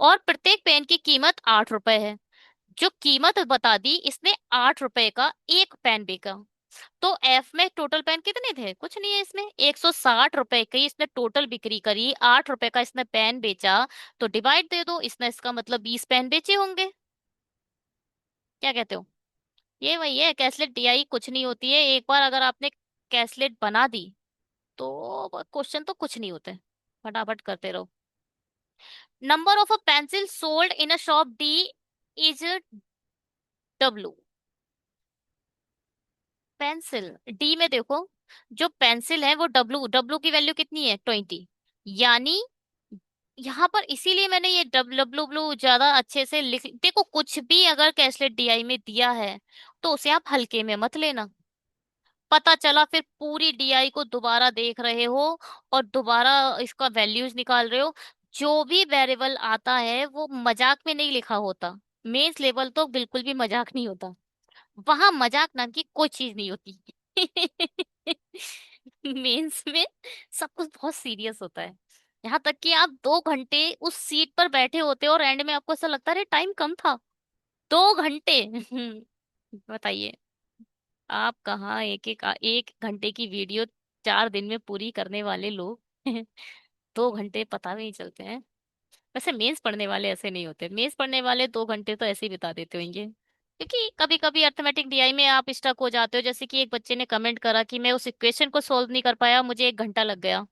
और प्रत्येक पेन की कीमत 8 रुपए है, जो कीमत बता दी इसने, 8 रुपए का एक पेन बिका। तो एफ में टोटल पेन कितने थे, कुछ नहीं है इसमें, 160 रुपए की इसने टोटल बिक्री करी, 8 रुपए का इसने पेन बेचा, तो डिवाइड दे दो, इसने इसका मतलब 20 पेन बेचे होंगे। क्या कहते हो, ये वही है कैसलेट डीआई, कुछ नहीं होती है, एक बार अगर आपने कैसलेट बना दी तो क्वेश्चन तो कुछ नहीं होते, फटाफट करते रहो। Number of a pencil sold in a shop D is W, pencil D में देखो, जो पेंसिल है वो डब्लू, डब्लू की वैल्यू कितनी है 20, यानी यहाँ पर इसीलिए मैंने ये डब्लू डब्लू ज्यादा अच्छे से लिख, देखो कुछ भी अगर कैशलेट डीआई में दिया है तो उसे आप हल्के में मत लेना, पता चला फिर पूरी डीआई को दोबारा देख रहे हो और दोबारा इसका वैल्यूज निकाल रहे हो, जो भी वेरिएबल आता है वो मजाक में नहीं लिखा होता, मेंस लेवल तो बिल्कुल भी मजाक नहीं होता, वहां मजाक नाम की कोई चीज नहीं होती। मेंस में सब कुछ बहुत सीरियस होता है, यहाँ तक कि आप 2 घंटे उस सीट पर बैठे होते हो और एंड में आपको ऐसा लगता है अरे टाइम कम था, 2 घंटे। बताइए, आप कहाँ एक घंटे की वीडियो 4 दिन में पूरी करने वाले लोग, 2 घंटे पता भी नहीं चलते हैं। वैसे मेंस पढ़ने वाले ऐसे नहीं होते, मेंस पढ़ने वाले 2 घंटे तो ऐसे ही बिता देते होंगे। क्योंकि कभी कभी अर्थमेटिक डीआई में आप स्टक हो जाते हो, जैसे कि एक बच्चे ने कमेंट करा कि मैं उस इक्वेशन को सोल्व नहीं कर पाया, मुझे 1 घंटा लग गया।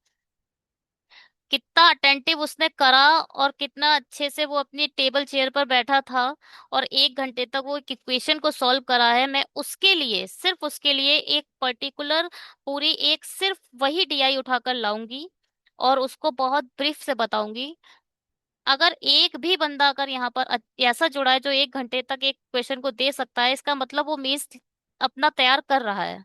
कितना अटेंटिव उसने करा, और कितना अच्छे से वो अपनी टेबल चेयर पर बैठा था, और 1 घंटे तक वो एक इक्वेशन को सॉल्व करा है। मैं उसके लिए, सिर्फ उसके लिए एक पर्टिकुलर, पूरी एक सिर्फ वही डीआई उठाकर लाऊंगी, और उसको बहुत ब्रीफ से बताऊंगी। अगर एक भी बंदा अगर यहाँ पर ऐसा जुड़ा है जो 1 घंटे तक एक क्वेश्चन को दे सकता है, इसका मतलब वो मीन्स अपना तैयार कर रहा है।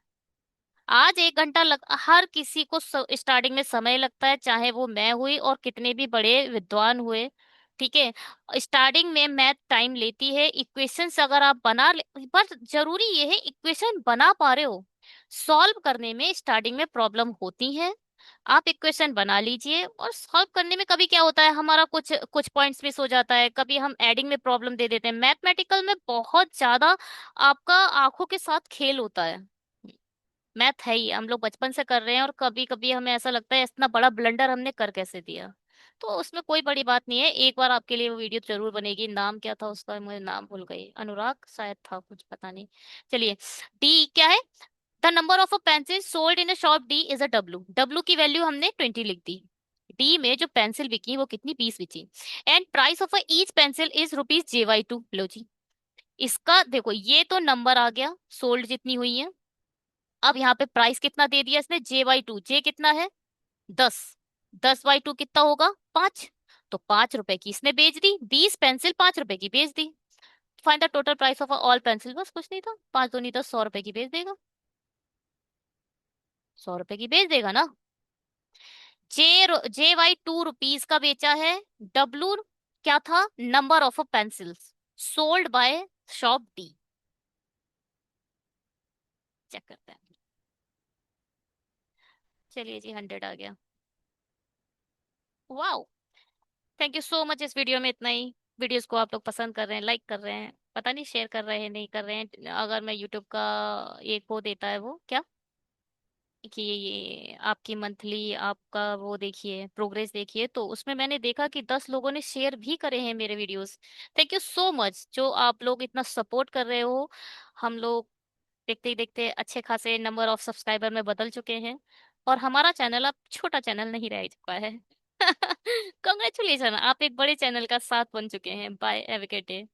आज 1 घंटा हर किसी को स्टार्टिंग में समय लगता है, चाहे वो मैं हुई और कितने भी बड़े विद्वान हुए। ठीक है, स्टार्टिंग में मैथ टाइम लेती है। इक्वेशंस अगर आप पर जरूरी ये है इक्वेशन बना पा रहे हो। सॉल्व करने में स्टार्टिंग में प्रॉब्लम होती है। आप इक्वेशन बना लीजिए, और सॉल्व करने में कभी क्या होता है, हमारा कुछ कुछ पॉइंट्स मिस हो जाता है, कभी हम एडिंग में प्रॉब्लम दे देते हैं। मैथमेटिकल में बहुत ज्यादा आपका आंखों के साथ खेल होता है। मैथ है ही, हम लोग बचपन से कर रहे हैं, और कभी कभी हमें ऐसा लगता है इतना बड़ा ब्लंडर हमने कर कैसे दिया। तो उसमें कोई बड़ी बात नहीं है, एक बार आपके लिए वो वीडियो जरूर बनेगी। नाम क्या था उसका, मुझे नाम भूल गई, अनुराग शायद था, कुछ पता नहीं। चलिए, डी क्या है? The number of a pencil sold in a shop D is a W. W की वैल्यू हमने 20 लिख दी। डी में जो पेंसिल बिकी वो कितनी, 20 बिकी। And price of each pencil is rupees JY2। लो जी, इसका देखो, ये तो नंबर आ गया सोल्ड जितनी हुई है। अब यहाँ पे प्राइस कितना दे दिया इसने, JY2। जे कितना है, 10। 10/2 कितना होगा, 5। तो 5 रुपए की इसने बेच दी, 20 पेंसिल 5 रुपए की बेच दी। Find the total price of all pencil. बस कुछ नहीं था, 5 दूनी 10, 100 रुपए की बेच देगा। 100 रुपए की बेच देगा ना। JY2 रुपीज का बेचा है। डब्लू क्या था, number of pencils sold by shop D. Check करते हैं। चलिए जी, 100 आ गया। Wow, thank you so much. इस वीडियो में इतना ही। वीडियोस को आप लोग पसंद कर रहे हैं, लाइक कर रहे हैं, पता नहीं शेयर कर रहे हैं नहीं कर रहे हैं। अगर मैं यूट्यूब का एक वो देता है, वो क्या, कि ये आपकी मंथली आपका वो देखिए, प्रोग्रेस देखिए, तो उसमें मैंने देखा कि 10 लोगों ने शेयर भी करे हैं मेरे videos. Thank you so much जो आप लोग इतना सपोर्ट कर रहे हो। हम लोग देखते ही देखते अच्छे खासे नंबर ऑफ सब्सक्राइबर में बदल चुके हैं, और हमारा चैनल अब छोटा चैनल नहीं रह चुका है। कंग्रेचुलेशन, आप एक बड़े चैनल का साथ बन चुके हैं। Bye, have a good day.